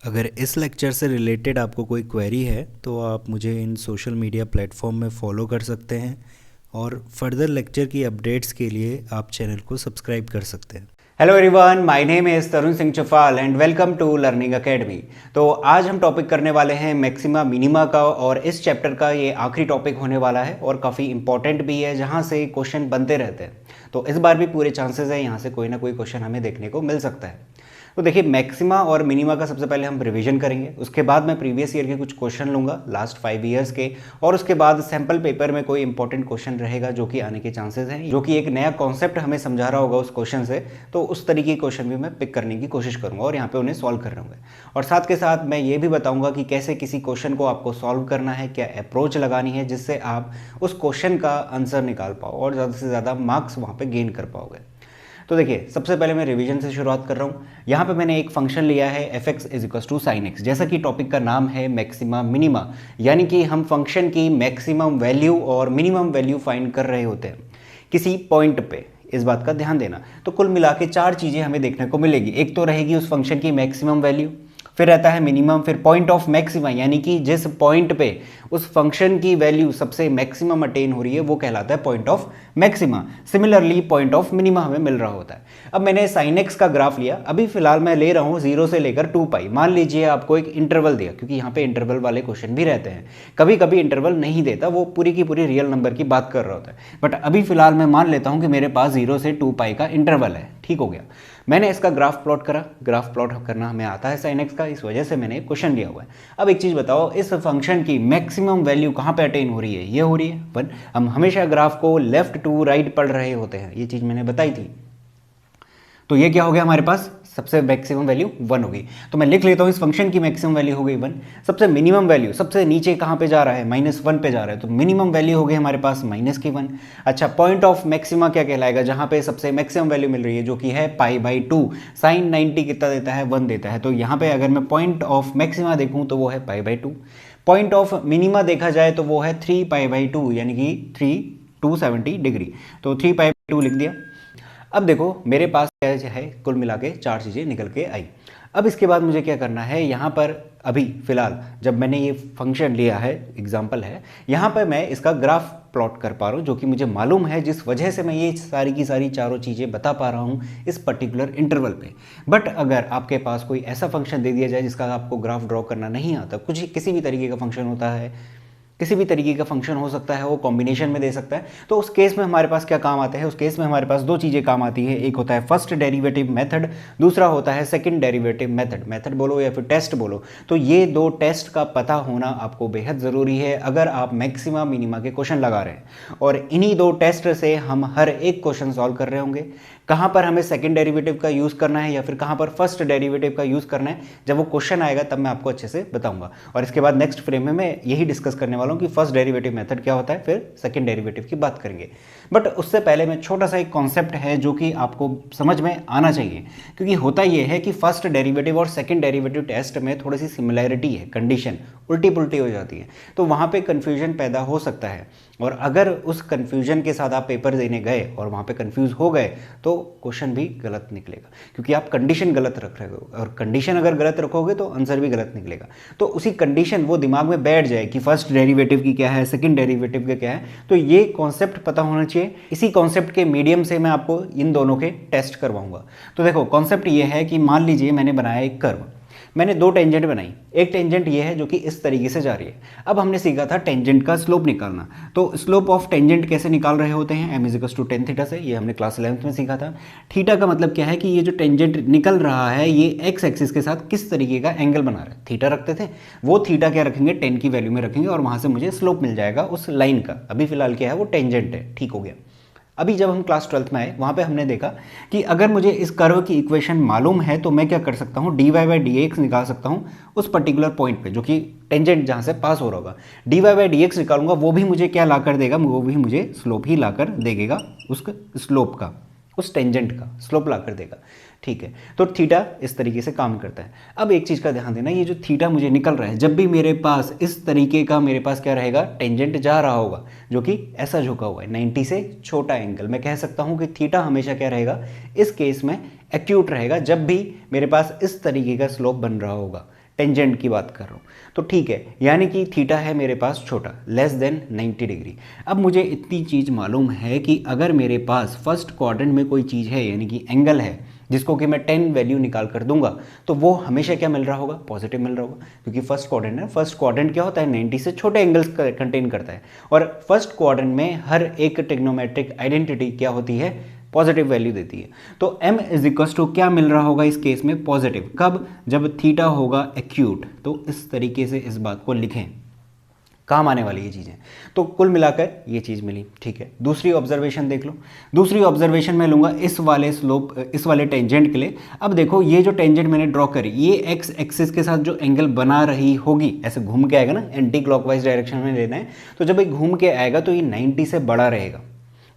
अगर इस लेक्चर से रिलेटेड आपको कोई क्वेरी है तो आप मुझे इन सोशल मीडिया प्लेटफॉर्म में फॉलो कर सकते हैं और फर्दर लेक्चर की अपडेट्स के लिए आप चैनल को सब्सक्राइब कर सकते हैं। Hello everyone, my name is Tarun Singh Chufal and welcome to learning academy. तो आज हम टॉपिक करने वाले हैं मैक्सिमा मिनिमा का, और इस चैप्टर का ये आखिरी टॉपिक होने वाला है और काफ़ी इंपॉर्टेंट भी है, जहाँ से क्वेश्चन बनते रहते हैं। तो इस बार भी पूरे चांसेस है यहाँ से कोई ना कोई क्वेश्चन हमें देखने को मिल सकता है। तो देखिए, मैक्सिमा और मिनिमा का सबसे पहले हम रिवीजन करेंगे, उसके बाद मैं प्रीवियस ईयर के कुछ क्वेश्चन लूंगा लास्ट 5 ईयर्स के, और उसके बाद सैम्पल पेपर में कोई इंपॉर्टेंट क्वेश्चन रहेगा जो कि आने के चांसेस हैं, जो कि एक नया कॉन्सेप्ट हमें समझा रहा होगा उस क्वेश्चन से। तो उस तरीके के क्वेश्चन भी मैं पिक करने की कोशिश करूंगा और यहाँ पे उन्हें सॉल्व कर रहा हूँ। और साथ के साथ मैं ये भी बताऊंगा कि कैसे किसी क्वेश्चन को आपको सॉल्व करना है, क्या अप्रोच लगानी है जिससे आप उस क्वेश्चन का आंसर निकाल पाओ और ज़्यादा से ज़्यादा मार्क्स वहाँ पर गेन कर पाओगे। तो देखिए, सबसे पहले मैं रिवीजन से शुरुआत कर रहा हूँ। यहाँ पे मैंने एक फंक्शन लिया है F X is equal to sine X. जैसा कि टॉपिक का नाम है मैक्सिमा मिनिमा, यानी कि हम फंक्शन की मैक्सिमम वैल्यू और मिनिमम वैल्यू फाइंड कर रहे होते हैं किसी पॉइंट पे। इस बात का ध्यान देना। तो कुल मिला के 4 चीज़ें हमें देखने को मिलेगी। एक तो रहेगी उस फंक्शन की मैक्सिमम वैल्यू, फिर रहता है मिनिमम, फिर पॉइंट ऑफ मैक्सिमा, यानी कि जिस पॉइंट पे उस फंक्शन की वैल्यू सबसे मैक्सिमम अटेन हो रही है वो कहलाता है point of maxima. Similarly point of minima हमें मिल रहा होता है। अब मैंने साइन एक्स का ग्राफ लिया, अभी फिलहाल मैं ले रहा हूँ 0 से लेकर 2 पाई। मान लीजिए आपको एक इंटरवल दिया, क्योंकि यहाँ पे इंटरवल वाले क्वेश्चन भी रहते हैं। कभी कभी इंटरवल नहीं देता, वो पूरी की पूरी रियल नंबर की बात कर रहा होता है। बट अभी फिलहाल मैं मान लेता हूँ कि मेरे पास 0 से 2 पाई का इंटरवल है। ठीक हो गया। मैंने इसका ग्राफ प्लॉट करा। ग्राफ प्लॉट करना हमें आता है साइन एक्स का, इस वजह से मैंने क्वेश्चन लिया हुआ है। अब एक चीज़ बताओ, इस फंक्शन की मैक्सिमम वैल्यू कहाँ पे अटेन हो रही है? ये हो रही है 1। हम हमेशा ग्राफ को लेफ्ट टू राइट पढ़ रहे होते हैं, ये चीज़ मैंने बताई थी। तो ये क्या हो गया हमारे पास? सबसे मैक्सिमम वैल्यू 1 होगी। तो मैं लिख लेता हूँ इस फंक्शन की मैक्सिमम वैल्यू हो गई 1। सबसे मिनिमम वैल्यू सबसे नीचे कहाँ पे जा रहा है? -1 पे जा रहा है, तो मिनिमम वैल्यू हो गई हमारे पास -1। अच्छा, पॉइंट ऑफ मैक्सिमा क्या कहलाएगा? जहाँ पे सबसे मैक्सिमम वैल्यू मिल रही है, जो कि है π/2। साइन 90 कितना देता है? 1 देता है। तो यहाँ पे अगर मैं पॉइंट ऑफ मैक्सिमा देखूँ तो वो है π/2। पॉइंट ऑफ मिनिमा देखा जाए तो वो है 3π/2, यानी कि 270 डिग्री। तो 3π/2 लिख दिया। अब देखो मेरे पास क्या है, कुल मिला के 4 चीज़ें निकल के आई। अब इसके बाद मुझे क्या करना है, यहाँ पर अभी फिलहाल जब मैंने ये फंक्शन लिया है, एग्जाम्पल है, यहाँ पर मैं इसका ग्राफ प्लॉट कर पा रहा हूँ, जो कि मुझे मालूम है, जिस वजह से मैं ये सारी की सारी चारों चीज़ें बता पा रहा हूँ इस पर्टिकुलर इंटरवल पे। बट अगर आपके पास कोई ऐसा फंक्शन दे दिया जाए जिसका आपको ग्राफ ड्रॉ करना नहीं आता, कुछ किसी भी तरीके का फंक्शन होता है, किसी भी तरीके का फंक्शन हो सकता है, वो कॉम्बिनेशन में दे सकता है, तो उस केस में हमारे पास क्या काम आते हैं? उस केस में हमारे पास 2 चीज़ें काम आती है। एक होता है फर्स्ट डेरिवेटिव मेथड, दूसरा होता है सेकंड डेरिवेटिव मेथड। मेथड बोलो या फिर टेस्ट बोलो, तो ये 2 टेस्ट का पता होना आपको बेहद ज़रूरी है अगर आप मैक्सिमा मिनिमा के क्वेश्चन लगा रहे हैं। और इन्हीं 2 टेस्ट से हम हर एक क्वेश्चन सॉल्व कर रहे होंगे। कहाँ पर हमें सेकंड डेरिवेटिव का यूज़ करना है या फिर कहाँ पर फर्स्ट डेरिवेटिव का यूज़ करना है, जब वो क्वेश्चन आएगा तब मैं आपको अच्छे से बताऊंगा। और इसके बाद नेक्स्ट फ्रेम में मैं यही डिस्कस करने वाला हूँ कि फर्स्ट डेरिवेटिव मेथड क्या होता है, फिर सेकंड डेरिवेटिव की बात करेंगे। बट उससे पहले मैं छोटा सा एक कॉन्सेप्ट है जो कि आपको समझ में आना चाहिए, क्योंकि होता यह है कि फर्स्ट डेरिवेटिव और सेकंड डेरिवेटिव टेस्ट में थोड़ी सी सिमिलैरिटी है, कंडीशन उल्टी पुल्टी हो जाती है, तो वहाँ पे कन्फ्यूजन पैदा हो सकता है। और अगर उस कन्फ्यूजन के साथ आप पेपर देने गए और वहाँ पे कंफ्यूज हो गए तो क्वेश्चन भी गलत निकलेगा, क्योंकि आप कंडीशन गलत रख रहे हो, और कंडीशन अगर गलत रखोगे तो आंसर भी गलत निकलेगा। तो उसी कंडीशन वो दिमाग में बैठ जाए कि फर्स्ट डेरिवेटिव की क्या है, सेकंड डेरिवेटिव का क्या है, तो ये कॉन्सेप्ट पता होना चाहिए। इसी कॉन्सेप्ट के मीडियम से मैं आपको इन दोनों के टेस्ट करवाऊंगा। तो देखो, कॉन्सेप्ट ये है कि मान लीजिए मैंने बनाया एक कर्व, मैंने 2 टेंजेंट बनाई। एक टेंजेंट ये है जो कि इस तरीके से जा रही है। अब हमने सीखा था टेंजेंट का स्लोप निकालना। तो स्लोप ऑफ टेंजेंट कैसे निकाल रहे होते हैं? m = tan थीटा से। ये हमने क्लास 11th में सीखा था। थीटा का मतलब क्या है कि ये जो टेंजेंट निकल रहा है ये एक्स एक्सिस के साथ किस तरीके का एंगल बना रहा है। थीटा रखते थे, वो थीटा क्या रखेंगे? 10 की वैल्यू में रखेंगे, और वहां से मुझे स्लोप मिल जाएगा उस लाइन का। अभी फिलहाल क्या है, वो टेंजेंट है। ठीक हो गया। अभी जब हम क्लास 12th में आए, वहाँ पे हमने देखा कि अगर मुझे इस कर्व की इक्वेशन मालूम है तो मैं क्या कर सकता हूँ, dy/dx निकाल सकता हूँ उस पर्टिकुलर पॉइंट पे, जो कि टेंजेंट जहाँ से पास हो रहा होगा। dy/dx निकालूंगा, वो भी मुझे क्या ला कर देगा? वो भी मुझे स्लोप ही ला कर देगा, उस स्लोप का, उस टेंजेंट का स्लोप ला कर देगा। ठीक है, तो थीटा इस तरीके से काम करता है। अब एक चीज़ का ध्यान देना, ये जो थीटा मुझे निकल रहा है, जब भी मेरे पास इस तरीके का मेरे पास क्या रहेगा, टेंजेंट जा रहा होगा, जो कि ऐसा झुका हुआ है 90 से छोटा एंगल, मैं कह सकता हूँ कि थीटा हमेशा क्या रहेगा इस केस में एक्यूट रहेगा, जब भी मेरे पास इस तरीके का स्लोप बन रहा होगा। टेंजेंट की बात कर रहा हूँ। तो ठीक है, यानी कि थीटा है मेरे पास छोटा, लेस देन 90 डिग्री। अब मुझे इतनी चीज़ मालूम है कि अगर मेरे पास फर्स्ट क्वाड्रेंट में कोई चीज़ है, यानी कि एंगल है, जिसको कि मैं 10 वैल्यू निकाल कर दूंगा, तो वो हमेशा क्या मिल रहा होगा, पॉजिटिव मिल रहा होगा, क्योंकि फर्स्ट क्वाड्रेंट है। फर्स्ट क्वाड्रेंट क्या होता है, 90 से छोटे एंगल्स कंटेन करता है, और फर्स्ट क्वाड्रेंट में हर एक ट्रिग्नोमेट्रिक आइडेंटिटी क्या होती है, पॉजिटिव वैल्यू देती है। तो m इज इक्वस टू क्या मिल रहा होगा इस केस में, पॉजिटिव। कब, जब थीटा होगा एक्यूट। तो इस तरीके से इस बात को लिखें, काम आने वाली ये चीज़ें। तो कुल मिलाकर ये चीज़ मिली, ठीक है। दूसरी ऑब्जर्वेशन देख लो। दूसरी ऑब्जर्वेशन मैं लूँगा इस वाले स्लोप, इस वाले टेंजेंट के लिए। अब देखो ये जो टेंजेंट मैंने ड्रॉ करी, ये एक्स एक्सिस के साथ जो एंगल बना रही होगी, ऐसे घूम के आएगा ना, एंटी क्लॉकवाइज डायरेक्शन में लेना है। तो जब ये घूम के आएगा तो ये 90 से बड़ा रहेगा,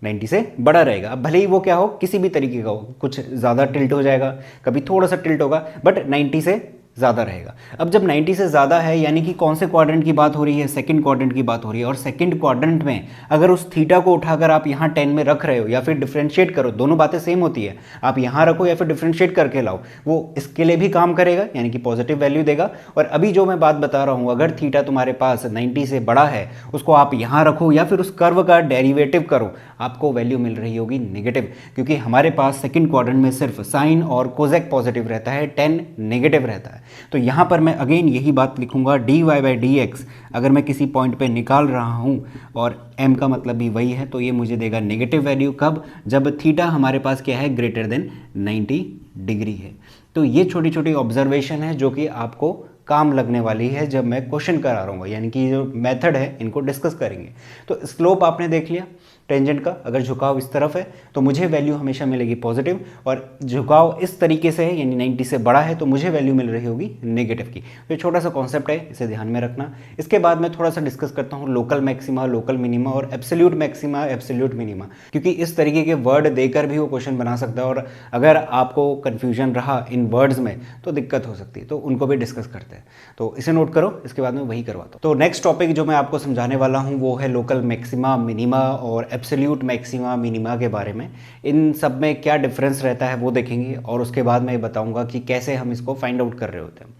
90 से बड़ा रहेगा। अब भले ही वो क्या हो, किसी भी तरीके का हो, कुछ ज़्यादा टिल्ट हो जाएगा, कभी थोड़ा सा टिल्ट होगा, बट 90 से ज़्यादा रहेगा। अब जब 90 से ज़्यादा है, यानी कि कौन से क्वाड्रेंट की बात हो रही है, सेकंड क्वाड्रेंट की बात हो रही है। और सेकंड क्वाड्रेंट में अगर उस थीटा को उठाकर आप यहाँ 10 में रख रहे हो, या फिर डिफ्रेंशिएट करो, दोनों बातें सेम होती है, आप यहाँ रखो या फिर डिफ्रेंशिएट करके लाओ, वो इसके लिए भी काम करेगा, यानी कि पॉजिटिव वैल्यू देगा। और अभी जो मैं बात बता रहा हूँ, अगर थीटा तुम्हारे पास 90 से बड़ा है, उसको आप यहाँ रखो या फिर उस कर्व का डेरिवेटिव करो, आपको वैल्यू मिल रही होगी नेगेटिव, क्योंकि हमारे पास सेकंड क्वाड्रेंट में सिर्फ साइन और कोजेक पॉजिटिव रहता है, 10 नेगेटिव रहता है। तो यहाँ पर मैं अगेन यही बात लिखूंगा, dy बाई डी एक्स अगर मैं किसी पॉइंट पे निकाल रहा हूँ, और m का मतलब भी वही है, तो ये मुझे देगा नेगेटिव वैल्यू। कब, जब थीटा हमारे पास क्या है, ग्रेटर देन 90 डिग्री है। तो ये छोटी छोटी ऑब्जर्वेशन है जो कि आपको काम लगने वाली है जब मैं क्वेश्चन करा रहा हूँ, यानी कि जो मेथड है इनको डिस्कस करेंगे। तो स्लोप आपने देख लिया टेंजेंट का, अगर झुकाव इस तरफ है तो मुझे वैल्यू हमेशा मिलेगी पॉजिटिव, और झुकाव इस तरीके से है, यानी 90 से बड़ा है, तो मुझे वैल्यू मिल रही होगी नेगेटिव की। तो ये छोटा सा कॉन्सेप्ट है, इसे ध्यान में रखना। इसके बाद मैं थोड़ा सा डिस्कस करता हूँ लोकल मैक्सिमा, लोकल मिनिमा और एब्सोल्यूट मैक्सिमा, एब्सोल्यूट मिनिमा, क्योंकि इस तरीके के वर्ड देकर भी वो क्वेश्चन बना सकता है, और अगर आपको कन्फ्यूजन रहा इन वर्ड्स में तो दिक्कत हो सकती है, तो उनको भी डिस्कस करते हैं। तो इसे नोट करो, इसके बाद में वही करवाता हूँ। तो नेक्स्ट टॉपिक जो मैं आपको समझाने वाला हूँ वो है लोकल मैक्सिमा, मिनिमा और एब्सोल्यूट मैक्सिमा, मिनिमा के बारे में। इन सब में क्या डिफरेंस रहता है वो देखेंगे, और उसके बाद मैं बताऊंगा कि कैसे हम इसको फाइंड आउट कर रहे होते हैं।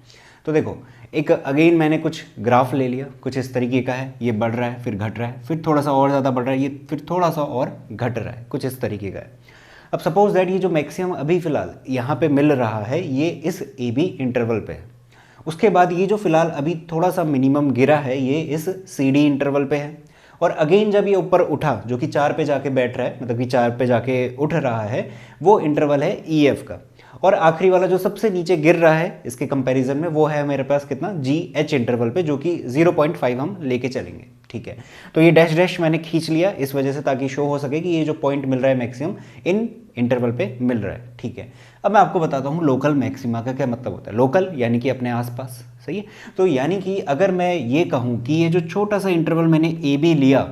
तो देखो, एक अगेन मैंने कुछ ग्राफ ले लिया, कुछ इस तरीके का है, ये बढ़ रहा है, फिर घट रहा है, फिर थोड़ा सा और ज़्यादा बढ़ रहा है, ये फिर थोड़ा सा और घट रहा है, कुछ इस तरीके का है। अब सपोज दैट ये जो मैक्सिमम अभी फ़िलहाल यहाँ पे मिल रहा है, ये इस ए बी इंटरवल पे है। उसके बाद ये जो फिलहाल अभी थोड़ा सा मिनिमम गिरा है, ये इस सी डी इंटरवल पे है। और अगेन जब ये ऊपर उठा, जो कि 4 पे जाके बैठ रहा है, मतलब कि 4 पे जाके उठ रहा है, वो इंटरवल है ई एफ का। और आखिरी वाला जो सबसे नीचे गिर रहा है इसके कंपैरिजन में, वो है मेरे पास कितना, जी एच इंटरवल पे, जो कि 0.5 हम लेके चलेंगे, ठीक है। तो ये डैश डैश मैंने खींच लिया इस वजह से, ताकि शो हो सके कि ये जो पॉइंट मिल रहा है मैक्सिमम इन इंटरवल पे मिल रहा है, ठीक है। अब मैं आपको बताता हूँ लोकल मैक्सिमा का क्या मतलब होता है। लोकल यानी कि अपने आसपास, सही है। तो यानी कि अगर मैं ये कहूँ कि ये जो छोटा सा इंटरवल मैंने ए बी लिया,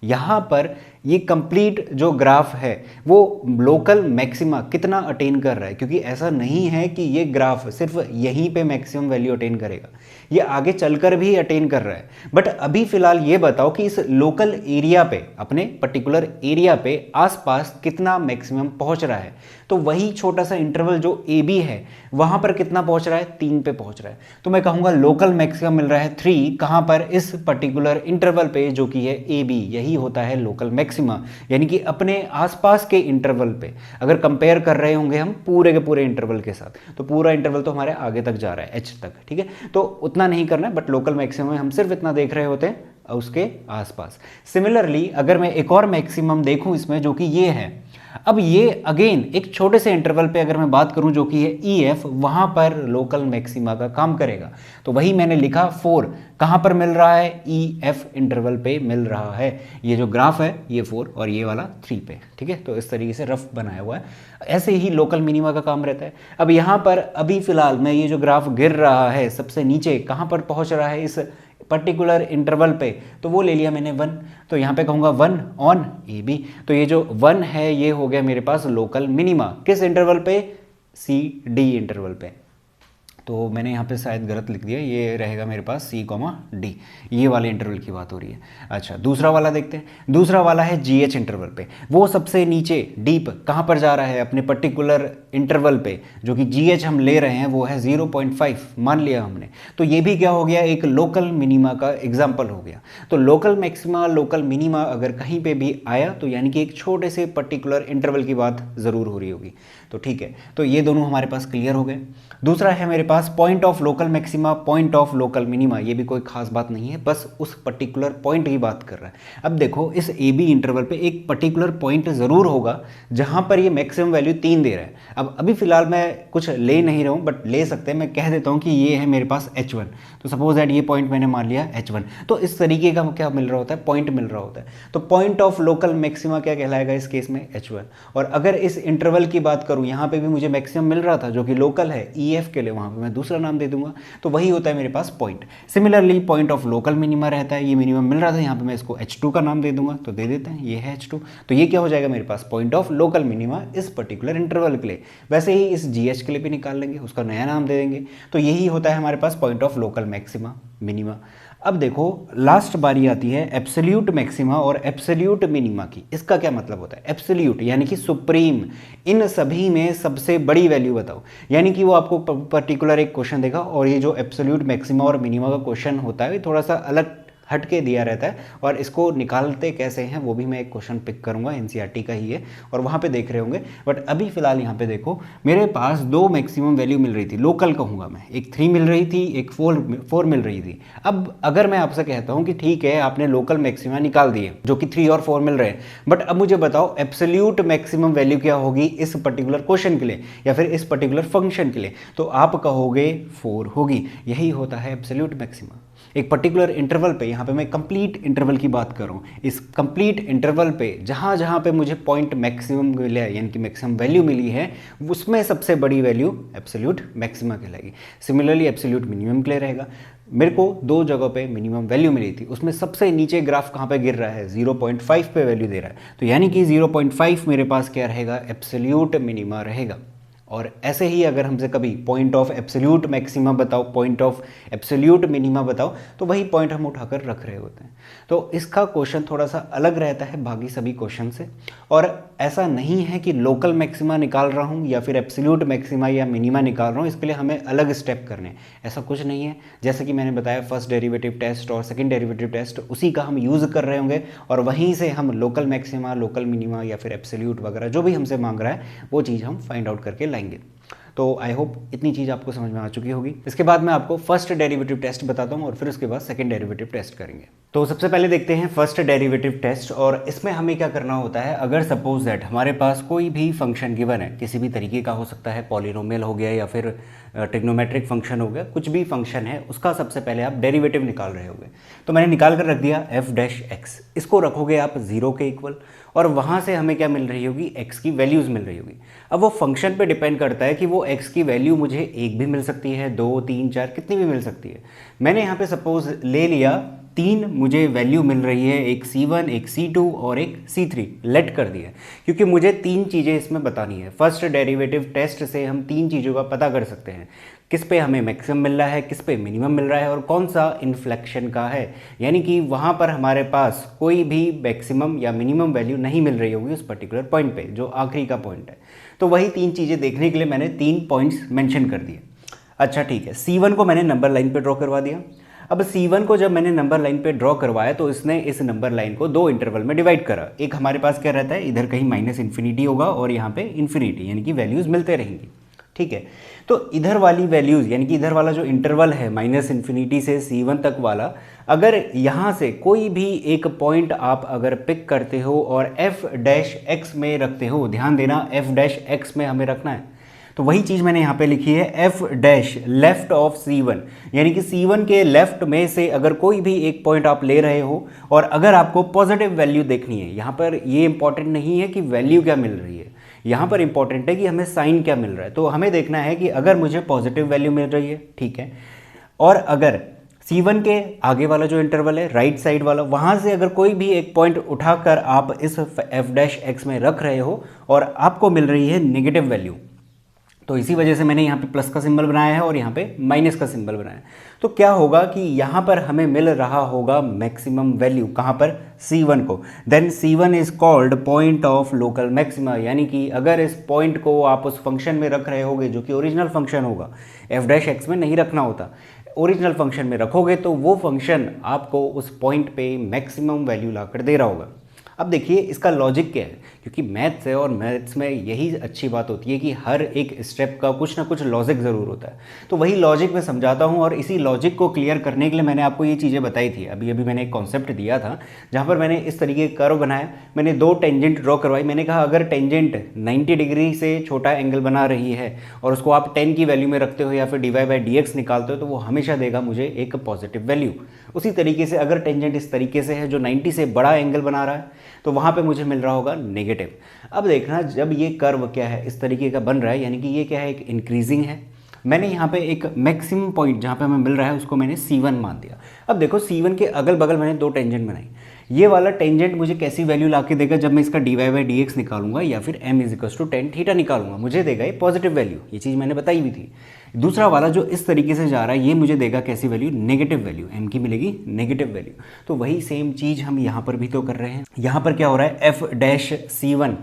यहाँ पर ये कंप्लीट जो ग्राफ है वो लोकल मैक्सिमा कितना अटेन कर रहा है, क्योंकि ऐसा नहीं है कि ये ग्राफ सिर्फ यहीं पे मैक्सिमम वैल्यू अटेन करेगा, ये आगे चलकर भी अटेन कर रहा है। बट अभी फिलहाल ये बताओ कि इस लोकल एरिया पे, अपने पर्टिकुलर एरिया पे आसपास कितना मैक्सिमम पहुंच रहा है। तो वही छोटा सा इंटरवल जो ए बी है, वहां पर कितना पहुंच रहा है, 3 पे पहुंच रहा है। तो मैं कहूँगा लोकल मैक्सिमम मिल रहा है 3, कहाँ पर, इस पर्टिकुलर इंटरवल पे जो कि है ए बी, यही होता है लोकल मैक्सिमा। यानी कि अपने आसपास के इंटरवल पे अगर कंपेयर कर रहे होंगे हम पूरे के पूरे इंटरवल के साथ, तो पूरा इंटरवल तो हमारे आगे तक जा रहा है, एच तक, ठीक है। तो उतना नहीं करना है, बट लोकल मैक्सिमम में हम सिर्फ इतना देख रहे होते हैं उसके आसपास। सिमिलरली अगर मैं एक और मैक्सिमम देखूं इसमें, जो कि ये है, अब ये अगेन एक छोटे से इंटरवल पे अगर मैं बात करूं जो कि है ई एफ, वहां पर लोकल मैक्सिमा का काम करेगा। तो वही मैंने लिखा 4, कहां पर मिल रहा है, ई एफ इंटरवल पे मिल रहा है। ये जो ग्राफ है ये 4 और ये वाला 3 पे, ठीक है। तो इस तरीके से रफ बनाया हुआ है, ऐसे ही लोकल मिनिमा का काम रहता है। अब यहाँ पर अभी फिलहाल मैं ये जो ग्राफ गिर रहा है सबसे नीचे, कहाँ पर पहुँच रहा है इस पर्टिकुलर इंटरवल पे, तो वो ले लिया मैंने 1। तो यहाँ पे कहूँगा 1 ऑन ए बी। तो ये जो 1 है ये हो गया मेरे पास लोकल मिनिमा, किस इंटरवल पे, सी डी इंटरवल पे। तो मैंने यहाँ पे शायद गलत लिख दिया, ये रहेगा मेरे पास सी कॉमा डी, ये वाले इंटरवल की बात हो रही है। अच्छा, दूसरा वाला देखते हैं। दूसरा वाला है जी एच इंटरवल पे, वो सबसे नीचे डीप कहाँ पर जा रहा है, अपने पर्टिकुलर इंटरवल पे, जो कि जी एच हम ले रहे हैं वो है 0.5 मान लिया हमने। तो ये भी क्या हो गया, एक लोकल मिनिमा का एग्जाम्पल हो गया। तो लोकल मैक्सिमा लोकल मिनिमा अगर कहीं पे भी आया तो यानी कि एक छोटे से पर्टिकुलर इंटरवल की बात ज़रूर हो रही होगी। तो ठीक है, तो ये दोनों हमारे पास क्लियर हो गए। दूसरा है मेरे पास point of local maxima, point of local minima. ये भी कोई खास बात नहीं है, बस उस पर्टिकुलर पॉइंट की बात कर रहा है। अब देखो इस ए बी इंटरवल पे एक पर्टिकुलर पॉइंट ज़रूर होगा जहां पर ये मैक्सिमम वैल्यू 3 दे रहा है। अब अभी फिलहाल मैं कुछ ले नहीं रहा हूं, बट ले सकते हैं। मैं कह देता हूं कि ये है मेरे पास H1, तो सपोज दैट ये पॉइंट मैंने मान लिया H1। तो इस तरीके का क्या मिल रहा होता है, पॉइंट मिल रहा होता है। तो पॉइंट ऑफ लोकल मैक्सिमा क्या कहलाएगा इस केस में, H1। और अगर इस इंटरवल की बात करूं, यहां पे भी मुझे मैक्सिमम मिल रहा था जो कि लोकल है EF के लिए, वहां पे मैं दूसरा नाम दे दूंगा, तो वही होता है मेरे पास point. Similarly point of local minima रहता है, ये मिनिमम मिल रहा था, यहाँ पे मैं इसको H2 का नाम दे दूंगा, तो दे देते हैं, ये है H2। तो ये क्या हो जाएगा मेरे पास, पॉइंट ऑफ लोकल मिनिमा इस पर्टिकुलर इंटरवल के लिए। वैसे ही इस GH के लिए भी निकाल लेंगे, उसका नया नाम दे देंगे। तो यही होता है हमारे पास point of local maxima minima. अब देखो लास्ट बारी आती है एब्सोल्यूट मैक्सिमा और एब्सोल्यूट मिनिमा की। इसका क्या मतलब होता है, एब्सोल्यूट यानी कि सुप्रीम, इन सभी में सबसे बड़ी वैल्यू बताओ। यानी कि वो आपको पर्टिकुलर एक क्वेश्चन देगा, और ये जो एब्सोल्यूट मैक्सिमा और मिनिमा का क्वेश्चन होता है थोड़ा सा अलग हट के दिया रहता है, और इसको निकालते कैसे हैं वो भी मैं एक क्वेश्चन पिक करूंगा, एनसीईआरटी का ही है, और वहाँ पे देख रहे होंगे। बट अभी फिलहाल यहाँ पे देखो मेरे पास 2 मैक्सिमम वैल्यू मिल रही थी, लोकल कहूँगा मैं, एक 3 मिल रही थी, एक 4 मिल रही थी। अब अगर मैं आपसे कहता हूँ कि ठीक है आपने लोकल मैक्सिमा निकाल दिए जो कि 3 और 4 मिल रहे हैं, बट अब मुझे बताओ एब्सोल्यूट मैक्सिमम वैल्यू क्या होगी इस पर्टिकुलर क्वेश्चन के लिए या फिर इस पर्टिकुलर फंक्शन के लिए, तो आप कहोगे 4 होगी। यही होता है एब्सोल्यूट मैक्सिमा। एक पर्टिकुलर इंटरवल पे, यहाँ पे मैं कंप्लीट इंटरवल की बात कर रहा हूँ, इस कंप्लीट इंटरवल पे जहाँ जहाँ पे मुझे पॉइंट मैक्सिमम मिला है यानी कि मैक्सिमम वैल्यू मिली है, उसमें सबसे बड़ी वैल्यू एब्सोल्यूट मैक्सिमा कहलाएगी। सिमिलरली एब्सोल्यूट मिनिमम के लिए रहेगा। मेरे को 2 जगह पे मिनिमम वैल्यू मिली थी, उसमें सबसे नीचे ग्राफ कहाँ पे गिर रहा है, 0.5 पे वैल्यू दे रहा है, तो यानी कि 0.5 मेरे पास क्या रहेगा, एब्सोल्यूट मिनिमा रहेगा। और ऐसे ही अगर हमसे कभी पॉइंट ऑफ एब्सोल्यूट मैक्सिमा बताओ, पॉइंट ऑफ एब्सोल्यूट मिनिमा बताओ, तो वही पॉइंट हम उठाकर रख रहे होते हैं। तो इसका क्वेश्चन थोड़ा सा अलग रहता है बाकी सभी क्वेश्चन से, और ऐसा नहीं है कि लोकल मैक्सिमा निकाल रहा हूँ या फिर एब्सोल्यूट मैक्सिमा या मिनिमा निकाल रहा हूँ, इसके लिए हमें अलग स्टेप करने, ऐसा कुछ नहीं है। जैसे कि मैंने बताया फर्स्ट डेरिवेटिव टेस्ट और सेकंड डेरिवेटिव टेस्ट, उसी का हम यूज़ कर रहे होंगे, और वहीं से हम लोकल मैक्सिमा, लोकल मिनिमा या फिर एब्सोल्यूट वगैरह जो भी हमसे मांग रहा है वो चीज़ हम फाइंड आउट करके लाएंगे। तो आई होप इतनी चीज़ आपको समझ में आ चुकी होगी। इसके बाद मैं आपको फर्स्ट डेरिवेटिव टेस्ट बताता हूँ और फिर उसके बाद सेकंड डेरिवेटिव टेस्ट करेंगे। तो सबसे पहले देखते हैं फर्स्ट डेरिवेटिव टेस्ट, और इसमें हमें क्या करना होता है, अगर सपोज दैट हमारे पास कोई भी फंक्शन गिवन है, किसी भी तरीके का हो सकता है, पॉलिनोमियल हो गया या फिर ट्रिग्नोमेट्रिक फंक्शन हो गया, कुछ भी फंक्शन है, उसका सबसे पहले आप डेरिवेटिव निकाल रहे होगे। तो मैंने निकाल कर रख दिया f'(x), इसको रखोगे आप 0 के इक्वल, और वहाँ से हमें क्या मिल रही होगी, x की वैल्यूज़ मिल रही होगी। अब वो फंक्शन पे डिपेंड करता है कि वो x की वैल्यू मुझे 1 भी मिल सकती है, 2, 3, 4 कितनी भी मिल सकती है। मैंने यहाँ पे सपोज ले लिया 3 मुझे वैल्यू मिल रही है, एक C1, एक C2 और एक C3 लेट कर दिया, क्योंकि मुझे 3 चीज़ें इसमें बतानी है। फर्स्ट डेरिवेटिव टेस्ट से हम 3 चीज़ों का पता कर सकते हैं, किस पे हमें मैक्सिमम मिल रहा है, किस पे मिनिमम मिल रहा है, और कौन सा इन्फ्लेक्शन का है, यानी कि वहाँ पर हमारे पास कोई भी मैक्सिमम या मिनिमम वैल्यू नहीं मिल रही होगी उस पर्टिकुलर पॉइंट पे, जो आखिरी का पॉइंट है। तो वही 3 चीज़ें देखने के लिए मैंने 3 पॉइंट्स मेंशन कर दिए। अच्छा ठीक है, C1 को मैंने नंबर लाइन पे ड्रॉ करवा दिया। अब C1 को जब मैंने नंबर लाइन पे ड्रॉ करवाया तो इसने इस नंबर लाइन को 2 इंटरवल में डिवाइड करा। एक हमारे पास क्या रहता है, इधर कहीं -इन्फिनिटी होगा और यहाँ पे इन्फिनिटी, यानी कि वैल्यूज़ मिलते रहेंगी। ठीक है, तो इधर वाली वैल्यूज़ यानी कि इधर वाला जो इंटरवल है -इन्फिनिटी से C1 तक वाला, अगर यहाँ से कोई भी एक पॉइंट आप अगर पिक करते हो और f'(x) में रखते हो, ध्यान देना f'(x) में हमें रखना है, तो वही चीज़ मैंने यहाँ पे लिखी है f' लेफ्ट ऑफ C1, यानी कि C1 के लेफ्ट में से अगर कोई भी एक पॉइंट आप ले रहे हो और अगर आपको पॉजिटिव वैल्यू देखनी है, यहाँ पर ये इंपॉर्टेंट नहीं है कि वैल्यू क्या मिल रही है, यहाँ पर इंपॉर्टेंट है कि हमें साइन क्या मिल रहा है। तो हमें देखना है कि अगर मुझे पॉजिटिव वैल्यू मिल रही है, ठीक है, और अगर C1 के आगे वाला जो इंटरवल है राइट साइड वाला, वहाँ से अगर कोई भी एक पॉइंट उठाकर आप इस f'(x) में रख रहे हो और आपको मिल रही है नेगेटिव वैल्यू, तो इसी वजह से मैंने यहाँ पे प्लस का सिंबल बनाया है और यहाँ पे माइनस का सिंबल बनाया है। तो क्या होगा कि यहाँ पर हमें मिल रहा होगा मैक्सिमम वैल्यू, कहाँ पर, C1 को। Then C1 is called point of local maxima, यानी कि अगर इस पॉइंट को आप उस फंक्शन में रख रहे होगे जो कि ओरिजिनल फंक्शन होगा, f' में नहीं रखना होता, ओरिजिनल फंक्शन में रखोगे तो वो फंक्शन आपको उस पॉइंट पे मैक्सिमम वैल्यू ला कर दे रहा होगा। अब देखिए इसका लॉजिक क्या है, क्योंकि मैथ्स है और मैथ्स में यही अच्छी बात होती है कि हर एक स्टेप का कुछ ना कुछ लॉजिक ज़रूर होता है। तो वही लॉजिक मैं समझाता हूँ और इसी लॉजिक को क्लियर करने के लिए मैंने आपको ये चीज़ें बताई थी। अभी मैंने एक कॉन्सेप्ट दिया था जहाँ पर मैंने इस तरीके का कर्व बनाया, मैंने 2 टेंजेंट ड्रॉ करवाई। मैंने कहा अगर टेंजेंट 90 डिग्री से छोटा एंगल बना रही है और उसको आप 10 की वैल्यू में रखते हो या फिर dy/dx निकालते हो तो वो हमेशा देगा मुझे एक पॉजिटिव वैल्यू। उसी तरीके से अगर टेंजेंट इस तरीके से है जो 90 से बड़ा एंगल बना रहा है तो वहाँ पे मुझे मिल रहा होगा नेगेटिव। अब देखना जब ये कर्व क्या है इस तरीके का बन रहा है, यानी कि ये क्या है, एक इंक्रीजिंग है। मैंने यहाँ पे एक मैक्सिमम पॉइंट जहाँ पे हमें मिल रहा है उसको मैंने C1 मान दिया। अब देखो C1 के अगल बगल मैंने 2 टेंजेंट बनाई। ये वाला टेंजेंट मुझे कैसी वैल्यू ला के देगा, जब मैं इसका dy/dx निकालूंगा या फिर m = tan थीटा निकालूंगा, मुझे देगा ये पॉजिटिव वैल्यू। ये चीज़ मैंने बताई हुई थी। दूसरा वाला जो इस तरीके से जा रहा है ये मुझे देगा कैसी वैल्यू, नेगेटिव वैल्यू, m की मिलेगी नेगेटिव वैल्यू। तो वही सेम चीज़ हम यहाँ पर भी तो कर रहे हैं। यहाँ पर क्या हो रहा है, f'(C1)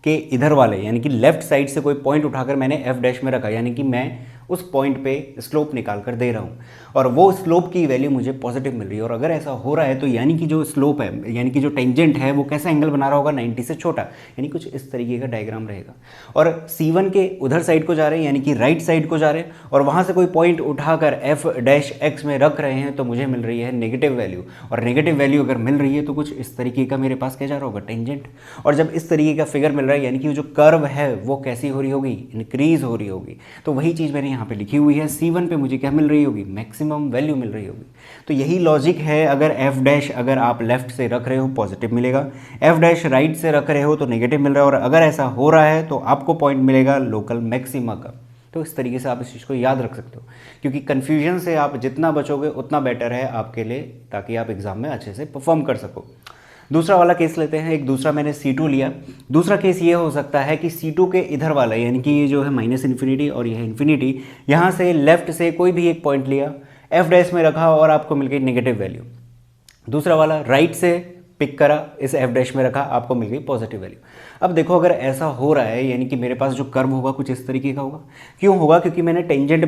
के इधर वाले यानी कि लेफ्ट साइड से कोई पॉइंट उठाकर मैंने f' में रखा, यानी कि मैं उस पॉइंट पे स्लोप निकाल कर दे रहा हूँ और वो स्लोप की वैल्यू मुझे पॉजिटिव मिल रही है। और अगर ऐसा हो रहा है तो यानी कि जो स्लोप है, यानी कि जो टेंजेंट है वो कैसा एंगल बना रहा होगा, 90 से छोटा, यानी कुछ इस तरीके का डायग्राम रहेगा। और C1 के उधर साइड को जा रहे हैं यानी कि राइट साइड को जा रहे हैं और वहाँ से कोई पॉइंट उठाकर f' में रख रहे हैं तो मुझे मिल रही है नेगेटिव वैल्यू। और नेगेटिव वैल्यू अगर मिल रही है तो कुछ इस तरीके का मेरे पास क्या जा रहा होगा, टेंजेंट। और जब इस तरीके का फिगर मिल रहा है यानी कि जो कर्व है वो कैसी हो रही होगी, इंक्रीज हो रही होगी। तो वही चीज़ मैंने यहाँ पे लिखी हुई है, C1 पे मुझे क्या मिल रही होगी, मैक्सिमम वैल्यू मिल रही होगी। तो यही लॉजिक है, अगर f' अगर आप लेफ्ट से रख रहे हो पॉजिटिव मिलेगा, f' राइट से रख रहे हो तो नेगेटिव मिल रहा है। और अगर ऐसा हो रहा है तो आपको पॉइंट मिलेगा लोकल मैक्सिमा का। तो इस तरीके से आप इस चीज़ को याद रख सकते हो, क्योंकि कन्फ्यूजन से आप जितना बचोगे उतना बेटर है आपके लिए, ताकि आप एग्जाम में अच्छे से परफॉर्म कर सको। दूसरा वाला केस लेते हैं। एक दूसरा मैंने C2 लिया। दूसरा केस ये हो सकता है कि C2 के इधर वाला यानी कि ये जो है -∞ और ये है इन्फिनिटी, यहाँ से लेफ्ट से कोई भी एक पॉइंट लिया, f' में रखा और आपको मिल गई नेगेटिव वैल्यू। दूसरा वाला राइट से पिक करा, इस f' में रखा, आपको मिल गई पॉजिटिव वैल्यू। अब देखो अगर ऐसा हो रहा है यानी कि मेरे पास जो कर्व होगा कुछ इस तरीके का होगा। क्यों होगा, क्योंकि मैंने टेंजेंट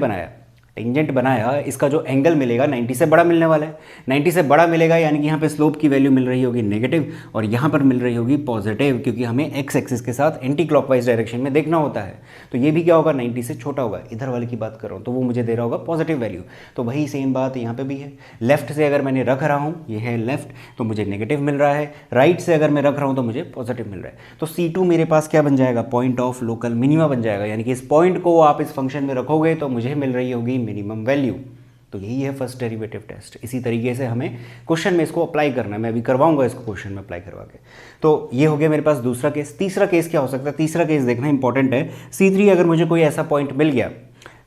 बनाया, इसका जो एंगल मिलेगा 90 से बड़ा मिलने वाला है। 90 से बड़ा मिलेगा यानी कि यहाँ पे स्लोप की वैल्यू मिल रही होगी नेगेटिव और यहाँ पर मिल रही होगी पॉजिटिव, क्योंकि हमें एक्स एक्सिस के साथ एंटी क्लॉकवाइज डायरेक्शन में देखना होता है। तो ये भी क्या होगा, 90 से छोटा होगा। इधर वाले की बात कर रहा हूँ तो वो मुझे दे रहा होगा पॉजिटिव वैल्यू। तो वही सेम बात यहाँ पर भी है। लेफ्ट से अगर मैंने रख रहा हूँ, ये है लेफ्ट, तो मुझे नेगेटिव मिल रहा है। राइट से अगर मैं रख रहा हूँ तो मुझे पॉजिटिव मिल रहा है। तो C2 मेरे पास क्या बन जाएगा, पॉइंट ऑफ लोकल मिनिमा बन जाएगा, यानी कि इस पॉइंट को आप इस फंक्शन में रखोगे तो मुझे मिल रही होगी मिनिमम वैल्यू। तो यही है फर्स्ट डेरिवेटिव टेस्ट। इसी तरीके से हमें क्वेश्चन में इसको अप्लाई करना है। मैं अभी करवाऊंगा इसको क्वेश्चन में अप्लाई करवा के। तो ये हो गया मेरे पास दूसरा केस। तीसरा केस क्या हो सकता है, तीसरा केस देखना इंपॉर्टेंट है। C3 अगर मुझे कोई ऐसा पॉइंट मिल गया